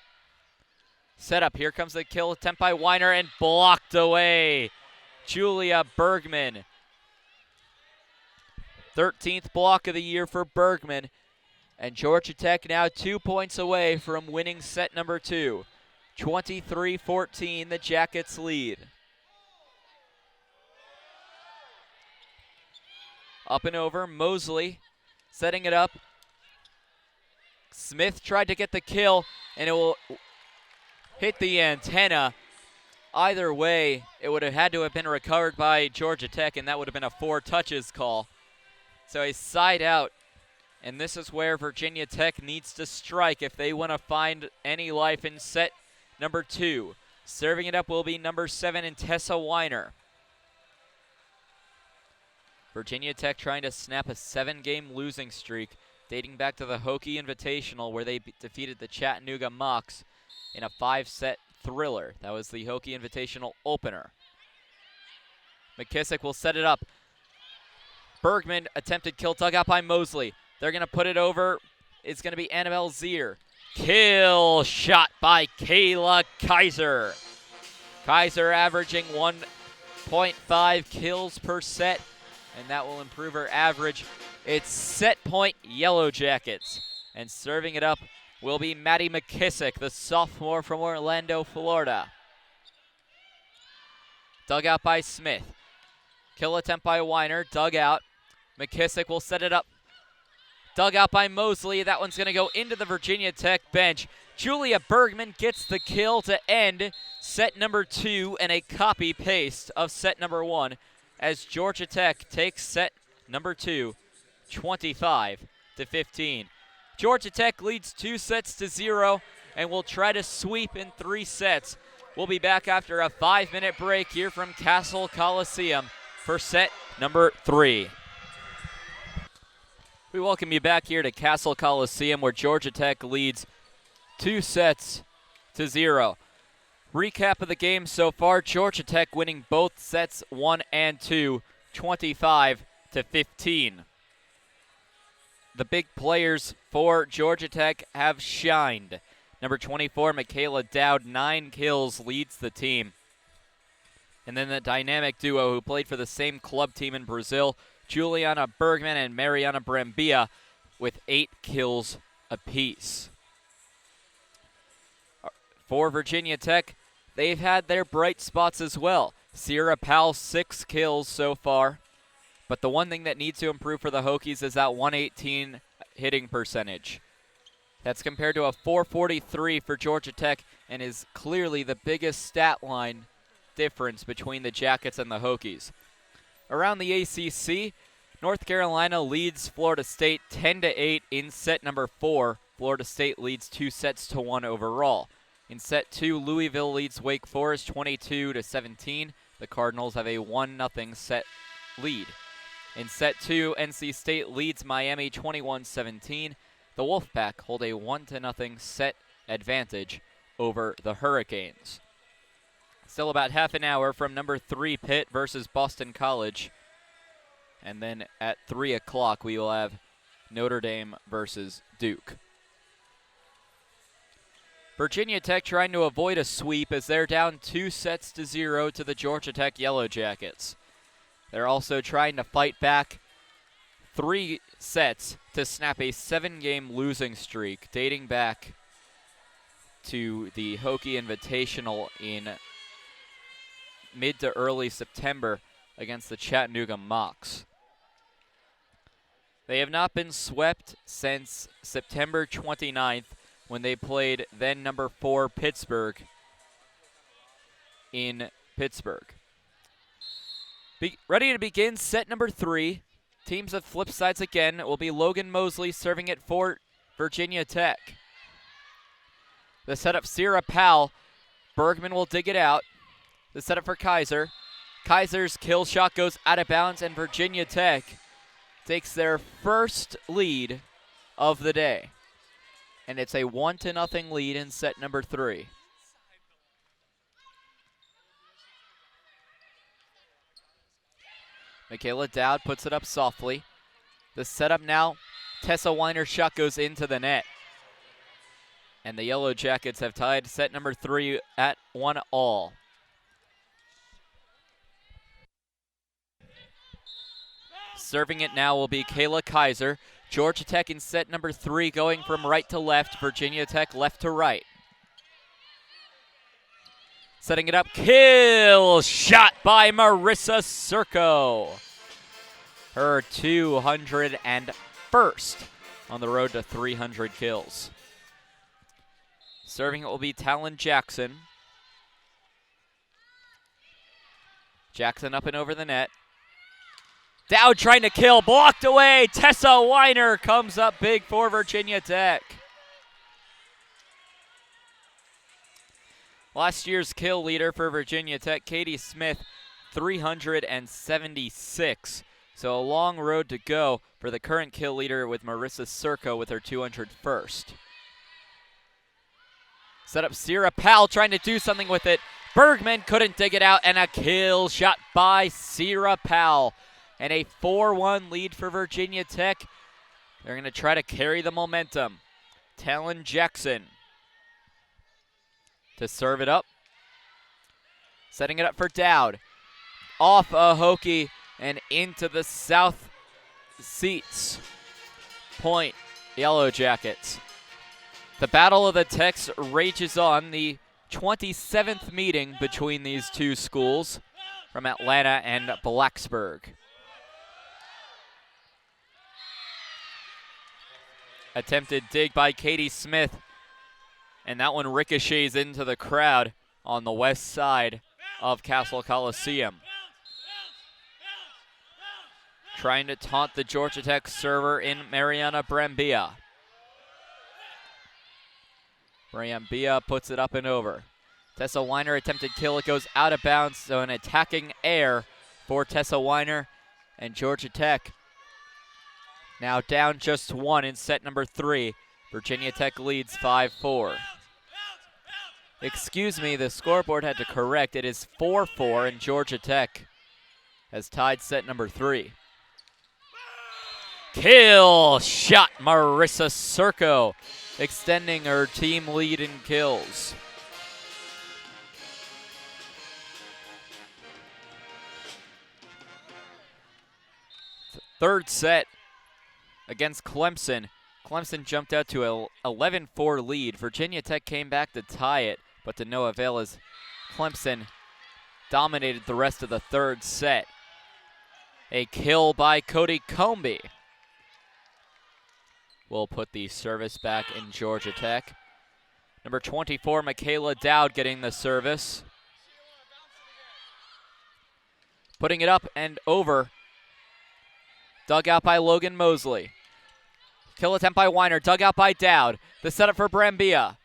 Set up, here comes the kill attempt by Weiner and blocked away. Julia Bergman. 13th block of the year for Bergman. And Georgia Tech now 2 points away from winning set number 2. 23-14, the Jackets lead. Up and over, Mosley setting it up. Smith tried to get the kill, and it will hit the antenna. Either way, it would have had to have been recovered by Georgia Tech, and that would have been a 4 touches call. So a side out, and this is where Virginia Tech needs to strike if they want to find any life in set number 2. Serving it up will be number 7 in Tessa Weiner. Virginia Tech trying to snap a 7-game losing streak dating back to the Hokie Invitational, where they defeated the Chattanooga Mocs in a 5-set thriller. That was the Hokie Invitational opener. McKissick will set it up. Bergman attempted kill, dug out by Mosley. They're going to put it over. It's going to be Annabelle Zier. Kill shot by Kayla Kaiser. Kaiser averaging 1.5 kills per set, and that will improve her average. It's set point Yellow Jackets. And serving it up will be Maddie McKissick, the sophomore from Orlando, Florida. Dug out by Smith. Kill attempt by Weiner, dug out. McKissick will set it up. Dug out by Mosley. That one's going to go into the Virginia Tech bench. Julia Bergman gets the kill to end set number 2 and a copy-paste of set number 1 as Georgia Tech takes set number 2, 25-15. Georgia Tech leads 2-0 and will try to sweep in 3 sets. We'll be back after a 5-minute break here from Cassell Coliseum for set number 3. We welcome you back here to Cassell Coliseum, where Georgia Tech leads 2-0. Recap of the game so far: Georgia Tech winning both sets 1 and 2, 25-15. The big players for Georgia Tech have shined. Number 24, Michaela Dowd, 9 kills, leads the team. And then the dynamic duo who played for the same club team in Brazil, Juliana Bergman and Mariana Brambilla, with 8 kills apiece. For Virginia Tech, they've had their bright spots as well. Sierra Powell, 6 kills so far. But the one thing that needs to improve for the Hokies is that 118 hitting percentage. That's compared to a 443 for Georgia Tech and is clearly the biggest stat line difference between the Jackets and the Hokies. Around the ACC, North Carolina leads Florida State 10-8 in set number 4. Florida State leads 2-1 overall. In set 2, Louisville leads Wake Forest 22-17. The Cardinals have a 1-0 set lead. In set 2, NC State leads Miami 21-17. The Wolfpack hold a 1-0 set advantage over the Hurricanes. Still about half an hour from number 3 Pitt versus Boston College. And then at 3 o'clock we will have Notre Dame versus Duke. Virginia Tech trying to avoid a sweep as they're down 2-0 to the Georgia Tech Yellow Jackets. They're also trying to fight back 3 sets to snap a 7-game losing streak dating back to the Hokie Invitational in mid to early September against the Chattanooga Mocs. They have not been swept since September 29th when they played then number 4 Pittsburgh in Pittsburgh. Ready to begin set number 3. Teams of flip sides again. It will be Logan Mosley serving it for Virginia Tech. The setup, Sierra Powell. Bergman will dig it out. The setup for Kaiser. Kaiser's kill shot goes out of bounds, and Virginia Tech takes their first lead of the day. And it's a 1-0 lead in set number 3. Michaela Dowd puts it up softly. The setup now, Tessa Weiner's shot goes into the net. And the Yellow Jackets have tied set number 3 at 1-all. Serving it now will be Kayla Kaiser. Georgia Tech in set number 3 going from right to left. Virginia Tech left to right. Setting it up, kill shot by Marissa Circo. Her 201st on the road to 300 kills. Serving it will be Talon Jackson. Jackson up and over the net. Dowd trying to kill, blocked away. Tessa Weiner comes up big for Virginia Tech. Last year's kill leader for Virginia Tech, Katie Smith, 376. So a long road to go for the current kill leader with Marissa Circo with her 201st. Set up Sierra Powell trying to do something with it. Bergman couldn't dig it out, and a kill shot by Sierra Powell. And a 4-1 lead for Virginia Tech. They're going to try to carry the momentum. Talon Jackson to serve it up. Setting it up for Dowd. Off a hokey and into the south seats. Point, Yellow Jackets. The Battle of the Techs rages on, the 27th meeting between these two schools from Atlanta and Blacksburg. Attempted dig by Katie Smith, and that one ricochets into the crowd on the west side of Cassell Coliseum. Trying to taunt the Georgia Tech server in Mariana Brambilla. Brambilla puts it up and over. Tessa Weiner attempted kill, it goes out of bounds, so an attacking air for Tessa Weiner, and Georgia Tech now down just 1 in set number 3. Virginia Tech leads 5-4. Excuse me, the scoreboard had to correct. It is 4-4, and Georgia Tech has tied set number 3. Kill shot, Marissa Circo, extending her team lead in kills. Third set against Clemson. Clemson jumped out to an 11-4 lead. Virginia Tech came back to tie it, but to no avail as Clemson dominated the rest of the third set. A kill by Cody Comby will put the service back in Georgia Tech. Number 24, Michaela Dowd getting the service. Putting it up and over. Dug out by Logan Mosley. Kill attempt by Weiner, dug out by Dowd. The setup for Brambilla.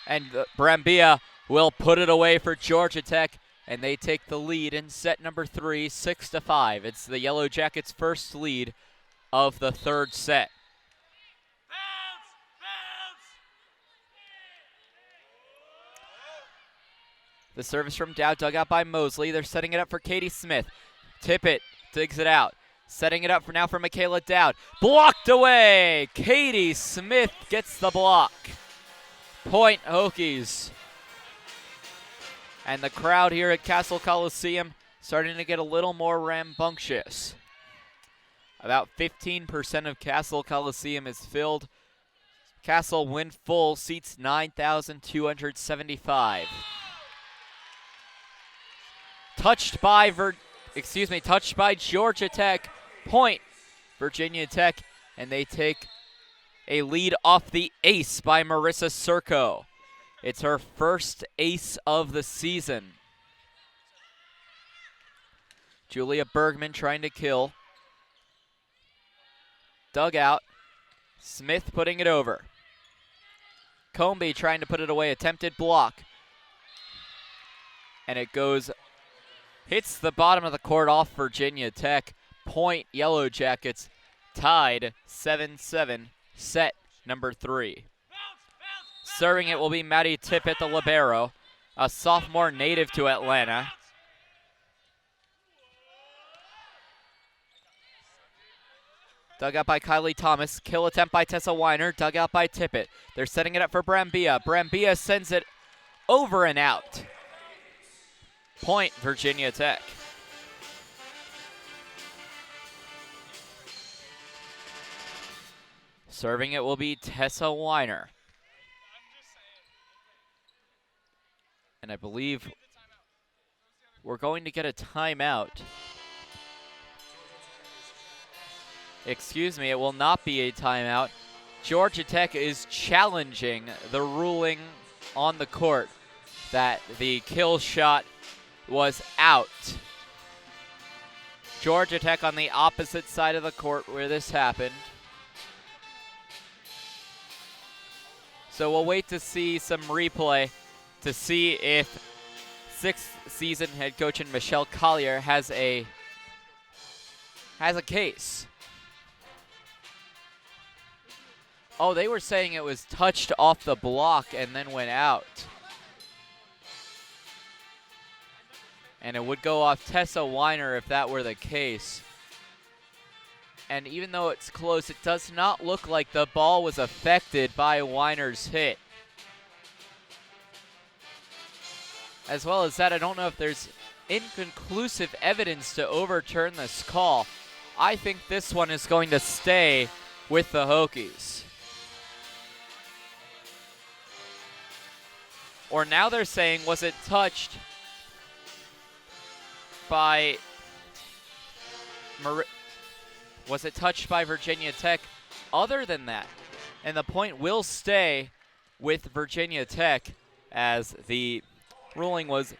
And Brambilla will put it away for Georgia Tech, and they take the lead in set number 3, 6-5. It's the Yellow Jackets' first lead of the third set. The service from Dowd, dug out by Mosley. They're setting it up for Katie Smith. Tippett digs it out. Setting it up for now for Michaela Dowd. Blocked away! Katie Smith gets the block. Point Hokies. And the crowd here at Cassell Coliseum starting to get a little more rambunctious. About 15% of Cassell Coliseum is filled. Cassell, when full, seats 9,275. Touched by Georgia Tech. Point Virginia Tech, and they take a lead off the ace by Marissa Circo. It's her first ace of the season. Julia Bergman trying to kill. Dug out. Smith putting it over. Comby trying to put it away. Attempted block. And it goes, hits the bottom of the court off Virginia Tech. Point Yellow Jackets tied 7-7. Set number 3. Serving it will be Maddie Tippett, the libero, a sophomore native to Atlanta. Dug out by Kylie Thomas. Kill attempt by Tessa Weiner. Dug out by Tippett. They're setting it up for Brambilla. Brambilla sends it over and out. Point Virginia Tech. Serving it will be Tessa Weiner. And I believe we're going to get a timeout. Excuse me, it will not be a timeout. Georgia Tech is challenging the ruling on the court that the kill shot was out. Georgia Tech on the opposite side of the court where this happened. So we'll wait to see some replay to see if sixth season head coach Michelle Collier has a case. Oh, they were saying it was touched off the block and then went out. And it would go off Tessa Weiner if that were the case. And even though it's close, it does not look like the ball was affected by Weiner's hit. As well as that, I don't know if there's inconclusive evidence to overturn this call. I think this one is going to stay with the Hokies. Or now they're saying, was it touched by Virginia Tech? Other than that, and the point will stay with Virginia Tech as the ruling was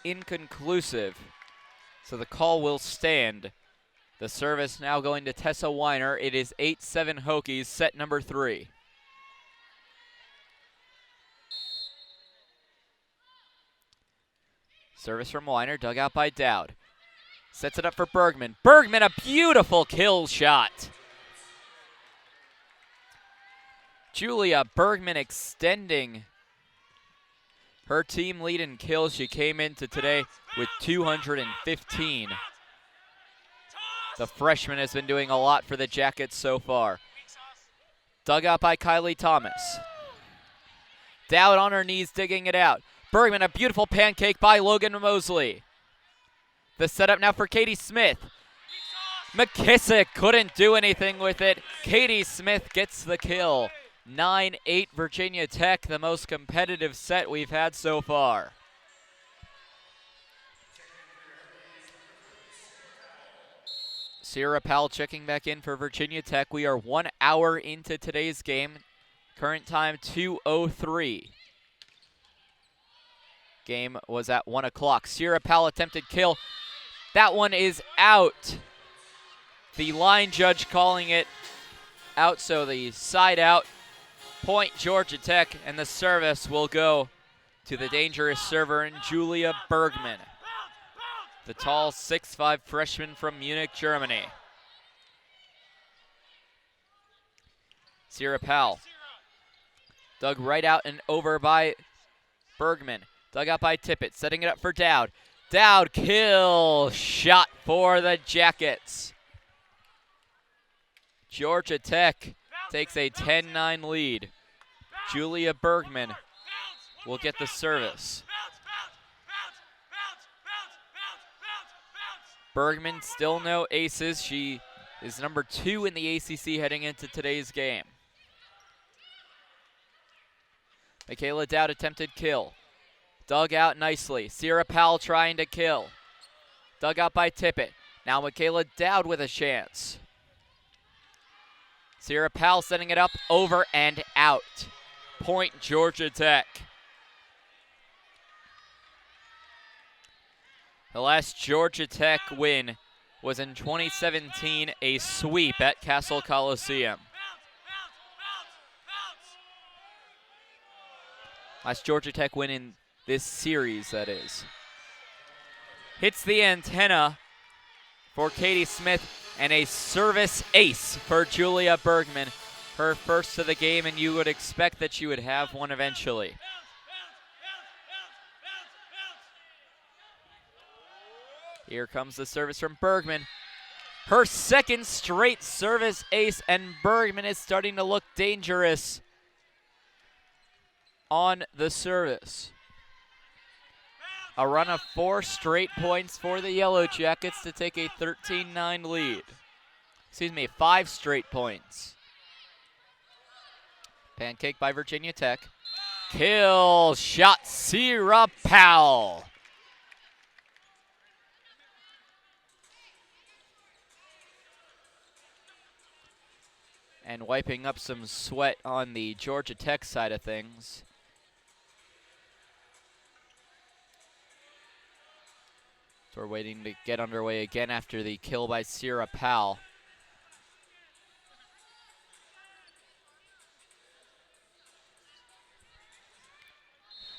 inconclusive. So the call will stand. The service now going to Tessa Weiner. It is 8-7 Hokies, set number 3. Service from Weiner, dug out by Dowd. Sets it up for Bergman. Bergman, a beautiful kill shot. Julia Bergman extending her team lead in kills. She came into today with 215. The freshman has been doing a lot for the Jackets so far. Dug out by Kylie Thomas. Dowd on her knees digging it out. Bergman, a beautiful pancake by Logan Mosley. The setup now for Katie Smith. McKissick couldn't do anything with it. Katie Smith gets the kill. 9-8 Virginia Tech, the most competitive set we've had so far. Sierra Powell checking back in for Virginia Tech. We are 1 hour into today's game. Current time 2:03. Game was at 1 o'clock. Sierra Powell attempted kill. That one is out. The line judge calling it out, so the side out. Point Georgia Tech, and the service will go to the dangerous server in Julia Bergman, the tall 6'5" freshman from Munich, Germany. Sierra Powell dug right out and over by Bergman. Dug out by Tippett, setting it up for Dowd. Dowd, kill shot for the Jackets. Georgia Tech takes a 10-9 lead. Julia Bergman will get the service. Bergman still no aces. She is number 2 in the ACC heading into today's game. Michaela Dowd attempted kill. Dug out nicely. Sierra Powell trying to kill. Dug out by Tippett. Now Michaela Dowd with a chance. Sierra Powell setting it up, over and out. Point Georgia Tech. The last Georgia Tech win was in 2017, a sweep at Cassell Coliseum. Last Georgia Tech win in this series, that is. Hits the antenna for Katie Smith, and a service ace for Julia Bergman. Her first of the game, and you would expect that she would have one eventually. Here comes the service from Bergman. Her second straight service ace, and Bergman is starting to look dangerous on the service. A run of 4 straight points for the Yellow Jackets to take a 13-9 lead. Excuse me, 5 straight points. Pancake by Virginia Tech. Kill shot, Sierra Powell. And wiping up some sweat on the Georgia Tech side of things. So we're waiting to get underway again after the kill by Sierra Powell.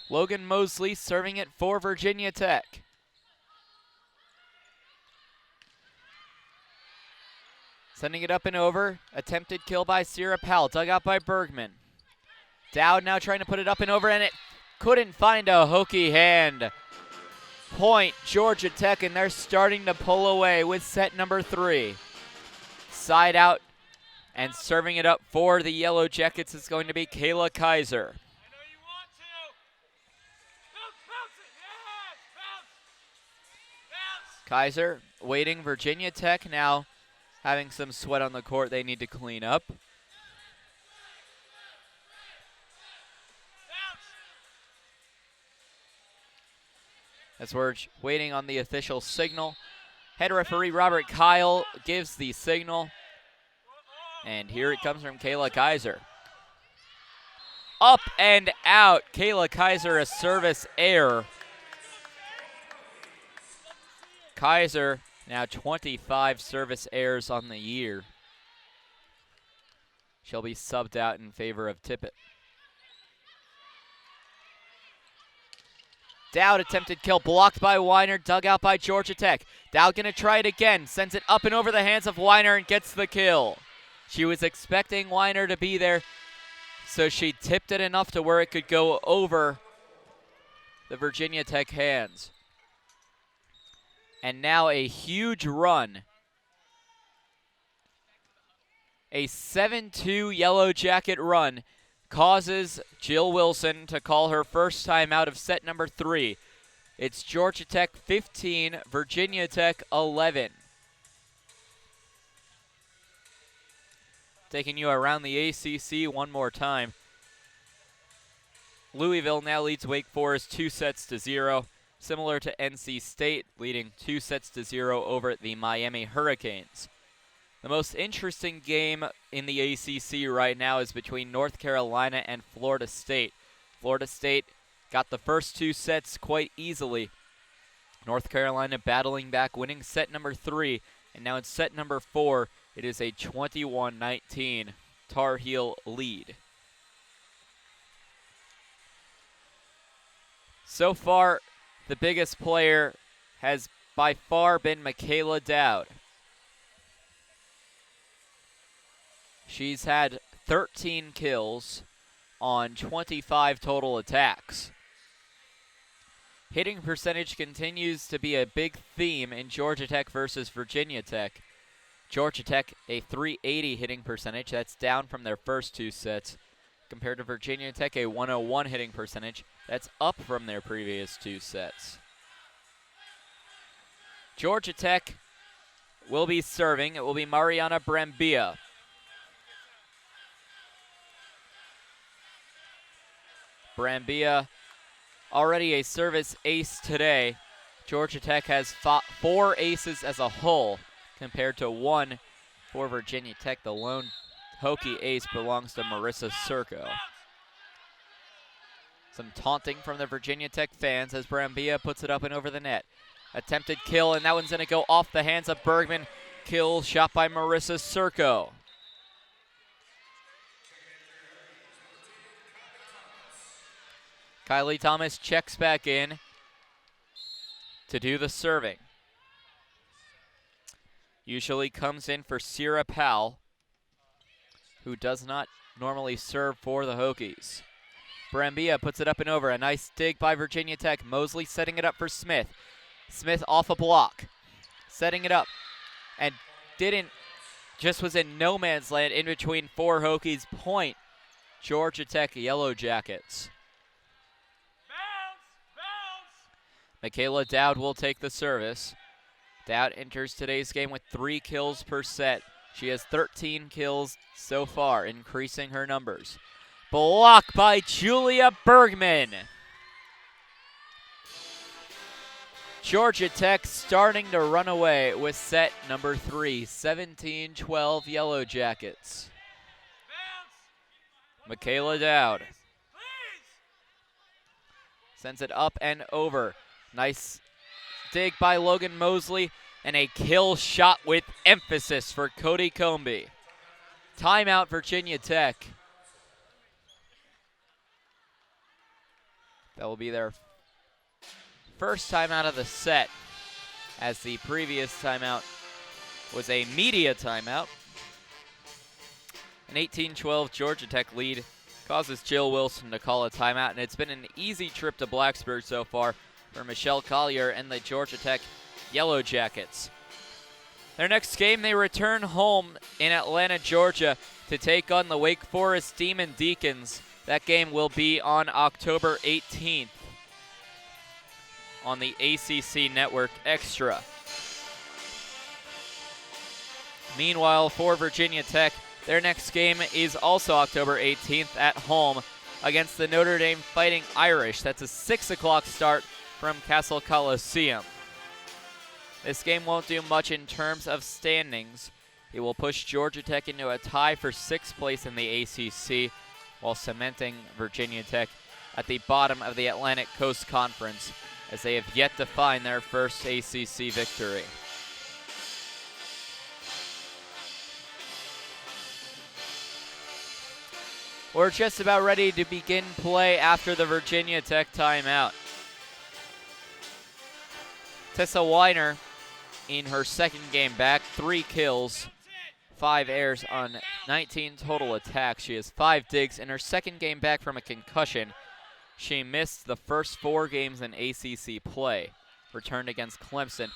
Logan Mosley serving it for Virginia Tech. Sending it up and over. Attempted kill by Sierra Powell. Dug out by Bergman. Dowd now trying to put it up and over, and it couldn't find a hokey hand. Point Georgia Tech, and they're starting to pull away with set number 3. Side out, and serving it up for the Yellow Jackets is going to be Kayla Kaiser. Kaiser waiting. Virginia Tech now having some sweat on the court they need to clean up. As we're waiting on the official signal, head referee Robert Kyle gives the signal. And here it comes from Kayla Kaiser. Up and out. Kayla Kaiser, a service error. Kaiser now 25 service errors on the year. She'll be subbed out in favor of Tippett. Dowd attempted kill, blocked by Weiner, dug out by Georgia Tech. Dowd gonna try it again, sends it up and over the hands of Weiner and gets the kill. She was expecting Weiner to be there, so she tipped it enough to where it could go over the Virginia Tech hands. And now a huge run. A 7-2 Yellow Jacket run causes Jill Wilson to call her first time out of set number 3. It's Georgia Tech 15, Virginia Tech 11. Taking you around the ACC one more time. Louisville now leads Wake Forest 2-0, similar to NC State, leading 2-0 over the Miami Hurricanes. The most interesting game in the ACC right now is between North Carolina and Florida State. Florida State got the first 2 sets quite easily. North Carolina battling back, winning set number 3, and now in set number 4, it is a 21-19 Tar Heel lead. So far, the biggest player has by far been Michaela Dowd. She's had 13 kills on 25 total attacks. Hitting percentage continues to be a big theme in Georgia Tech versus Virginia Tech. Georgia Tech, a .380 hitting percentage. That's down from their first 2 sets. Compared to Virginia Tech, a .101 hitting percentage. That's up from their previous 2 sets. Georgia Tech will be serving. It will be Mariana Brambilla. Brambilla, already a service ace today. Georgia Tech has 4 aces as a whole, compared to 1 for Virginia Tech. The lone hokey ace belongs to Marissa Serco. Some taunting from the Virginia Tech fans as Brambilla puts it up and over the net. Attempted kill, and that one's going to go off the hands of Bergman. Kill shot by Marissa Serko. Kylie Thomas checks back in to do the serving. Usually comes in for Sierra Powell, who does not normally serve for the Hokies. Brambilla puts it up and over. A nice dig by Virginia Tech. Mosley setting it up for Smith. Smith off a block. Setting it up. And was in no man's land in between four Hokies. Point Georgia Tech Yellow Jackets. Michaela Dowd will take the service. Dowd enters today's game with 3 kills per set. She has 13 kills so far, increasing her numbers. Block by Julia Bergman. Georgia Tech starting to run away with set number 3, 17-12 Yellow Jackets. Michaela Dowd sends it up and over. Nice dig by Logan Mosley, and a kill shot with emphasis for Cody Comby. Timeout, Virginia Tech. That will be their first timeout of the set, as the previous timeout was a media timeout. An 18-12 Georgia Tech lead causes Jill Wilson to call a timeout, and it's been an easy trip to Blacksburg so far for Michelle Collier and the Georgia Tech Yellow Jackets. Their next game, they return home in Atlanta, Georgia to take on the Wake Forest Demon Deacons. That game will be on October 18th on the ACC Network Extra. Meanwhile, for Virginia Tech, their next game is also October 18th at home against the Notre Dame Fighting Irish. That's a 6 o'clock start from Cassell Coliseum. This game won't do much in terms of standings. It will push Georgia Tech into a tie for 6th place in the ACC, while cementing Virginia Tech at the bottom of the Atlantic Coast Conference, as they have yet to find their first ACC victory. We're just about ready to begin play after the Virginia Tech timeout. Tessa Weiner in her second game back, 3 kills, 5 airs on 19 total attacks. She has 5 digs in her second game back from a concussion. She missed the first 4 games in ACC play, returned against Clemson.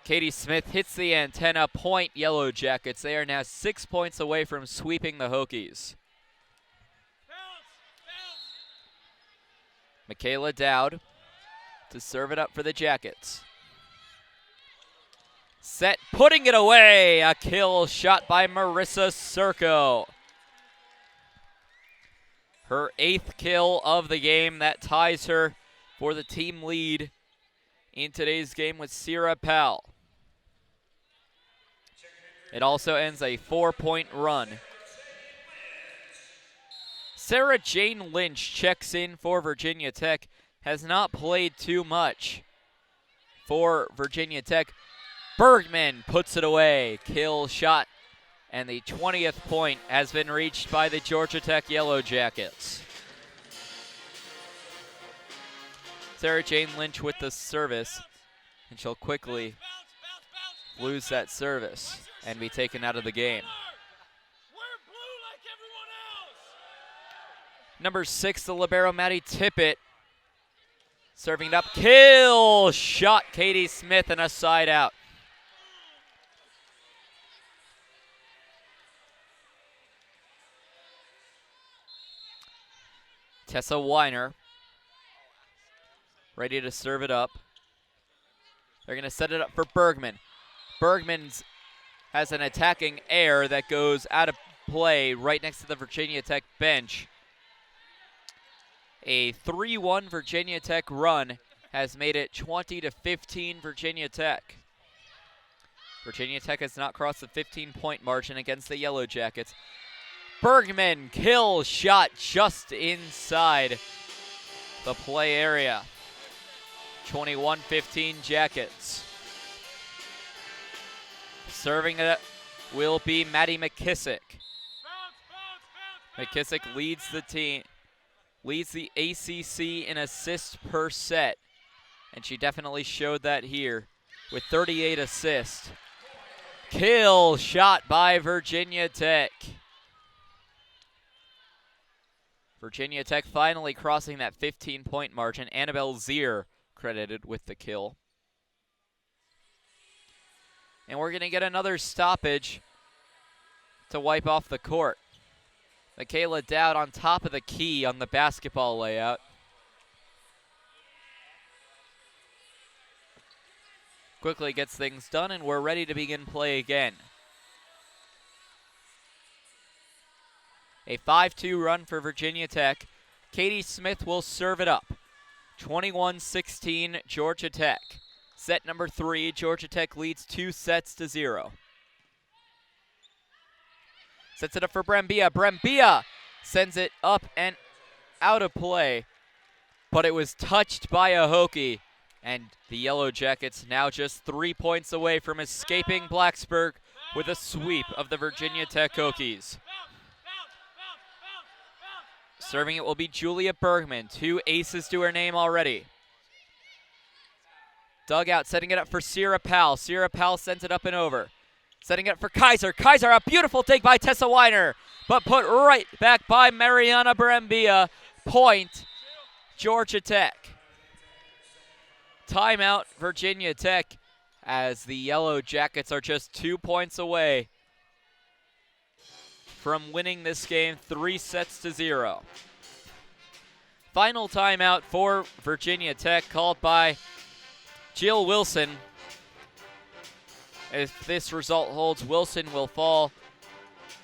Katie Smith hits the antenna, point Yellow Jackets. They are now 6 points away from sweeping the Hokies. Michaela Dowd to serve it up for the Jackets. Set, putting it away. A kill shot by Marissa Serko. Her 8th kill of the game. That ties her for the team lead in today's game with Sierra Powell. It also ends a 4-point run. Sarah Jane Lynch checks in for Virginia Tech. Has not played too much for Virginia Tech. Bergman puts it away. Kill shot. And the 20th point has been reached by the Georgia Tech Yellow Jackets. Sarah Jane Lynch with the service. And she'll quickly lose that service and be taken out of the game. Number 6, the libero Maddie Tippett. Serving it up, kill shot, Katie Smith, and a side out. Tessa Weiner ready to serve it up. They're going to set it up for Bergman. Bergman has an attacking air that goes out of play right next to the Virginia Tech bench. A 3-1 Virginia Tech run has made it 20-15 Virginia Tech. Virginia Tech has not crossed the 15-point margin against the Yellow Jackets. Bergman, kill shot just inside the play area. 21-15 Jackets. Serving it will be Maddie McKissick. McKissick leads the team, leads the ACC in assists per set, and she definitely showed that here with 38 assists. Kill shot by Virginia Tech. Virginia Tech finally crossing that 15-point margin. Annabelle Zier credited with the kill. And we're going to get another stoppage to wipe off the court. Michaela Dowd on top of the key on the basketball layout. Quickly gets things done, and we're ready to begin play again. A 5-2 run for Virginia Tech. Katie Smith will serve it up. 21-16 Georgia Tech. Set number 3, Georgia Tech leads 2-0. Sets it up for Brembia. Brembia sends it up and out of play, but it was touched by a Hokie, and the Yellow Jackets now just 3 points away from escaping Blacksburg with a sweep of the Virginia Tech Hokies. Serving it will be Julia Bergman. 2 aces to her name already. Dugout setting it up for Sierra Powell. Sierra Powell sends it up and over. Setting it up for Kaiser. Kaiser, a beautiful take by Tessa Weiner, but put right back by Mariana Brembia. Point, Georgia Tech. Timeout, Virginia Tech, as the Yellow Jackets are just 2 points away from winning this game 3-0. Final timeout for Virginia Tech, called by Jill Wilson. If this result holds, Wilson will fall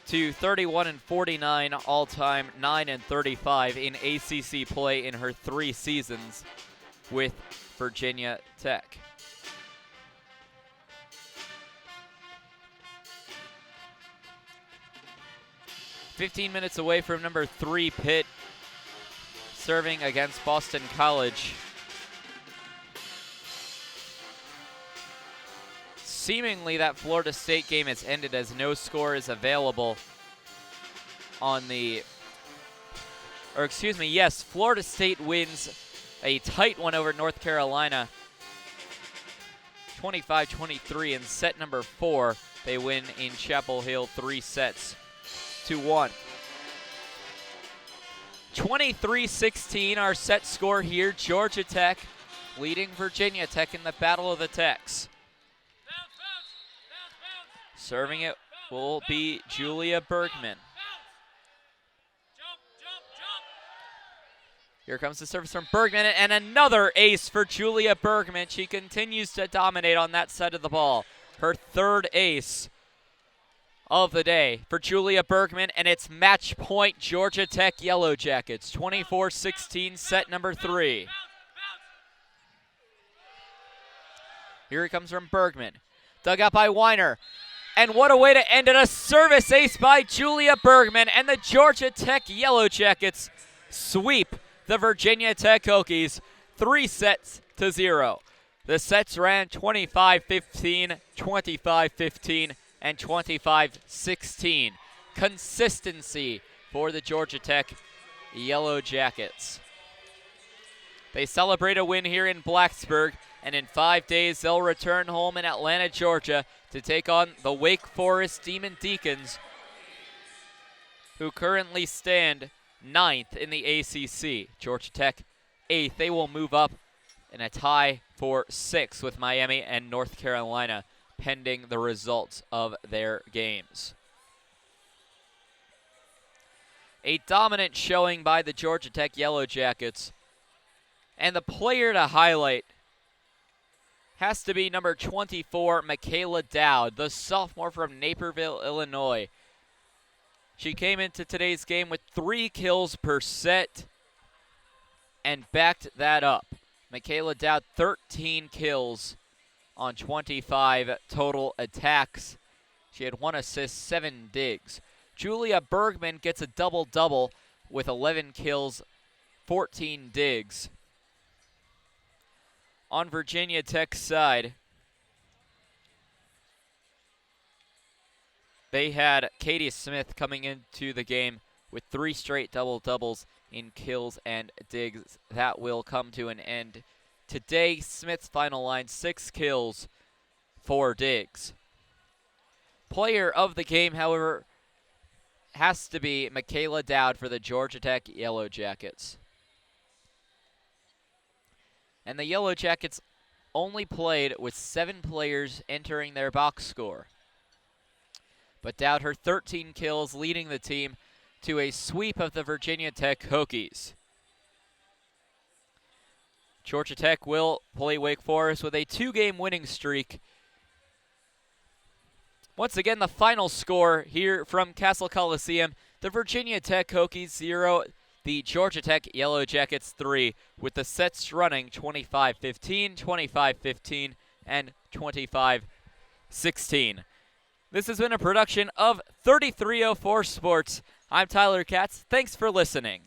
to 31-49 all-time, 9-35 in ACC play in her 3 seasons with Virginia Tech. "15 minutes away from number 3 Pitt, serving against Boston College. Seemingly that Florida State game has ended as no score is available on the, or excuse me, yes, Florida State wins a tight one over North Carolina, 25-23 in set number 4. They win in Chapel Hill 3-1. 23-16 our set score here. Georgia Tech leading Virginia Tech in the Battle of the Techs. Serving it will be Julia Bergman. Here comes the service from Bergman, and another ace for Julia Bergman. She continues to dominate on that side of the ball. Her 3rd ace of the day for Julia Bergman, and it's match point Georgia Tech Yellow Jackets. 24-16, set number 3. Here it comes from Bergman. Dug out by Weiner. And what a way to end it, a service ace by Julia Bergman, and the Georgia Tech Yellow Jackets sweep the Virginia Tech Hokies 3-0. The sets ran 25-15, 25-15, and 25-16. Consistency for the Georgia Tech Yellow Jackets. They celebrate a win here in Blacksburg, and in 5 days they'll return home in Atlanta, Georgia, to take on the Wake Forest Demon Deacons, who currently stand 9th in the ACC. Georgia Tech 8th. They will move up in a tie for 6th with Miami and North Carolina, pending the results of their games. A dominant showing by the Georgia Tech Yellow Jackets, and the player to highlight has to be number 24, Michaela Dowd, the sophomore from Naperville, Illinois. She came into today's game with 3 kills per set and backed that up. Michaela Dowd, 13 kills on 25 total attacks. She had 1 assist, 7 digs. Julia Bergman gets a double-double with 11 kills, 14 digs. on Virginia Tech's side, they had Katie Smith coming into the game with 3 straight double-doubles in kills and digs. That will come to an end today. Smith's final line, 6 kills, 4 digs. Player of the game, however, has to be Michaela Dowd for the Georgia Tech Yellow Jackets. And the Yellow Jackets only played with 7 players entering their box score. But Dowd, her 13 kills, leading the team to a sweep of the Virginia Tech Hokies. Georgia Tech will play Wake Forest with a 2-game winning streak. Once again, the final score here from Cassell Coliseum, the Virginia Tech Hokies 0, the Georgia Tech Yellow Jackets 3, with the sets running 25-15, 25-15, and 25-16. This has been a production of 3304 Sports. I'm Tyler Katz. Thanks for listening.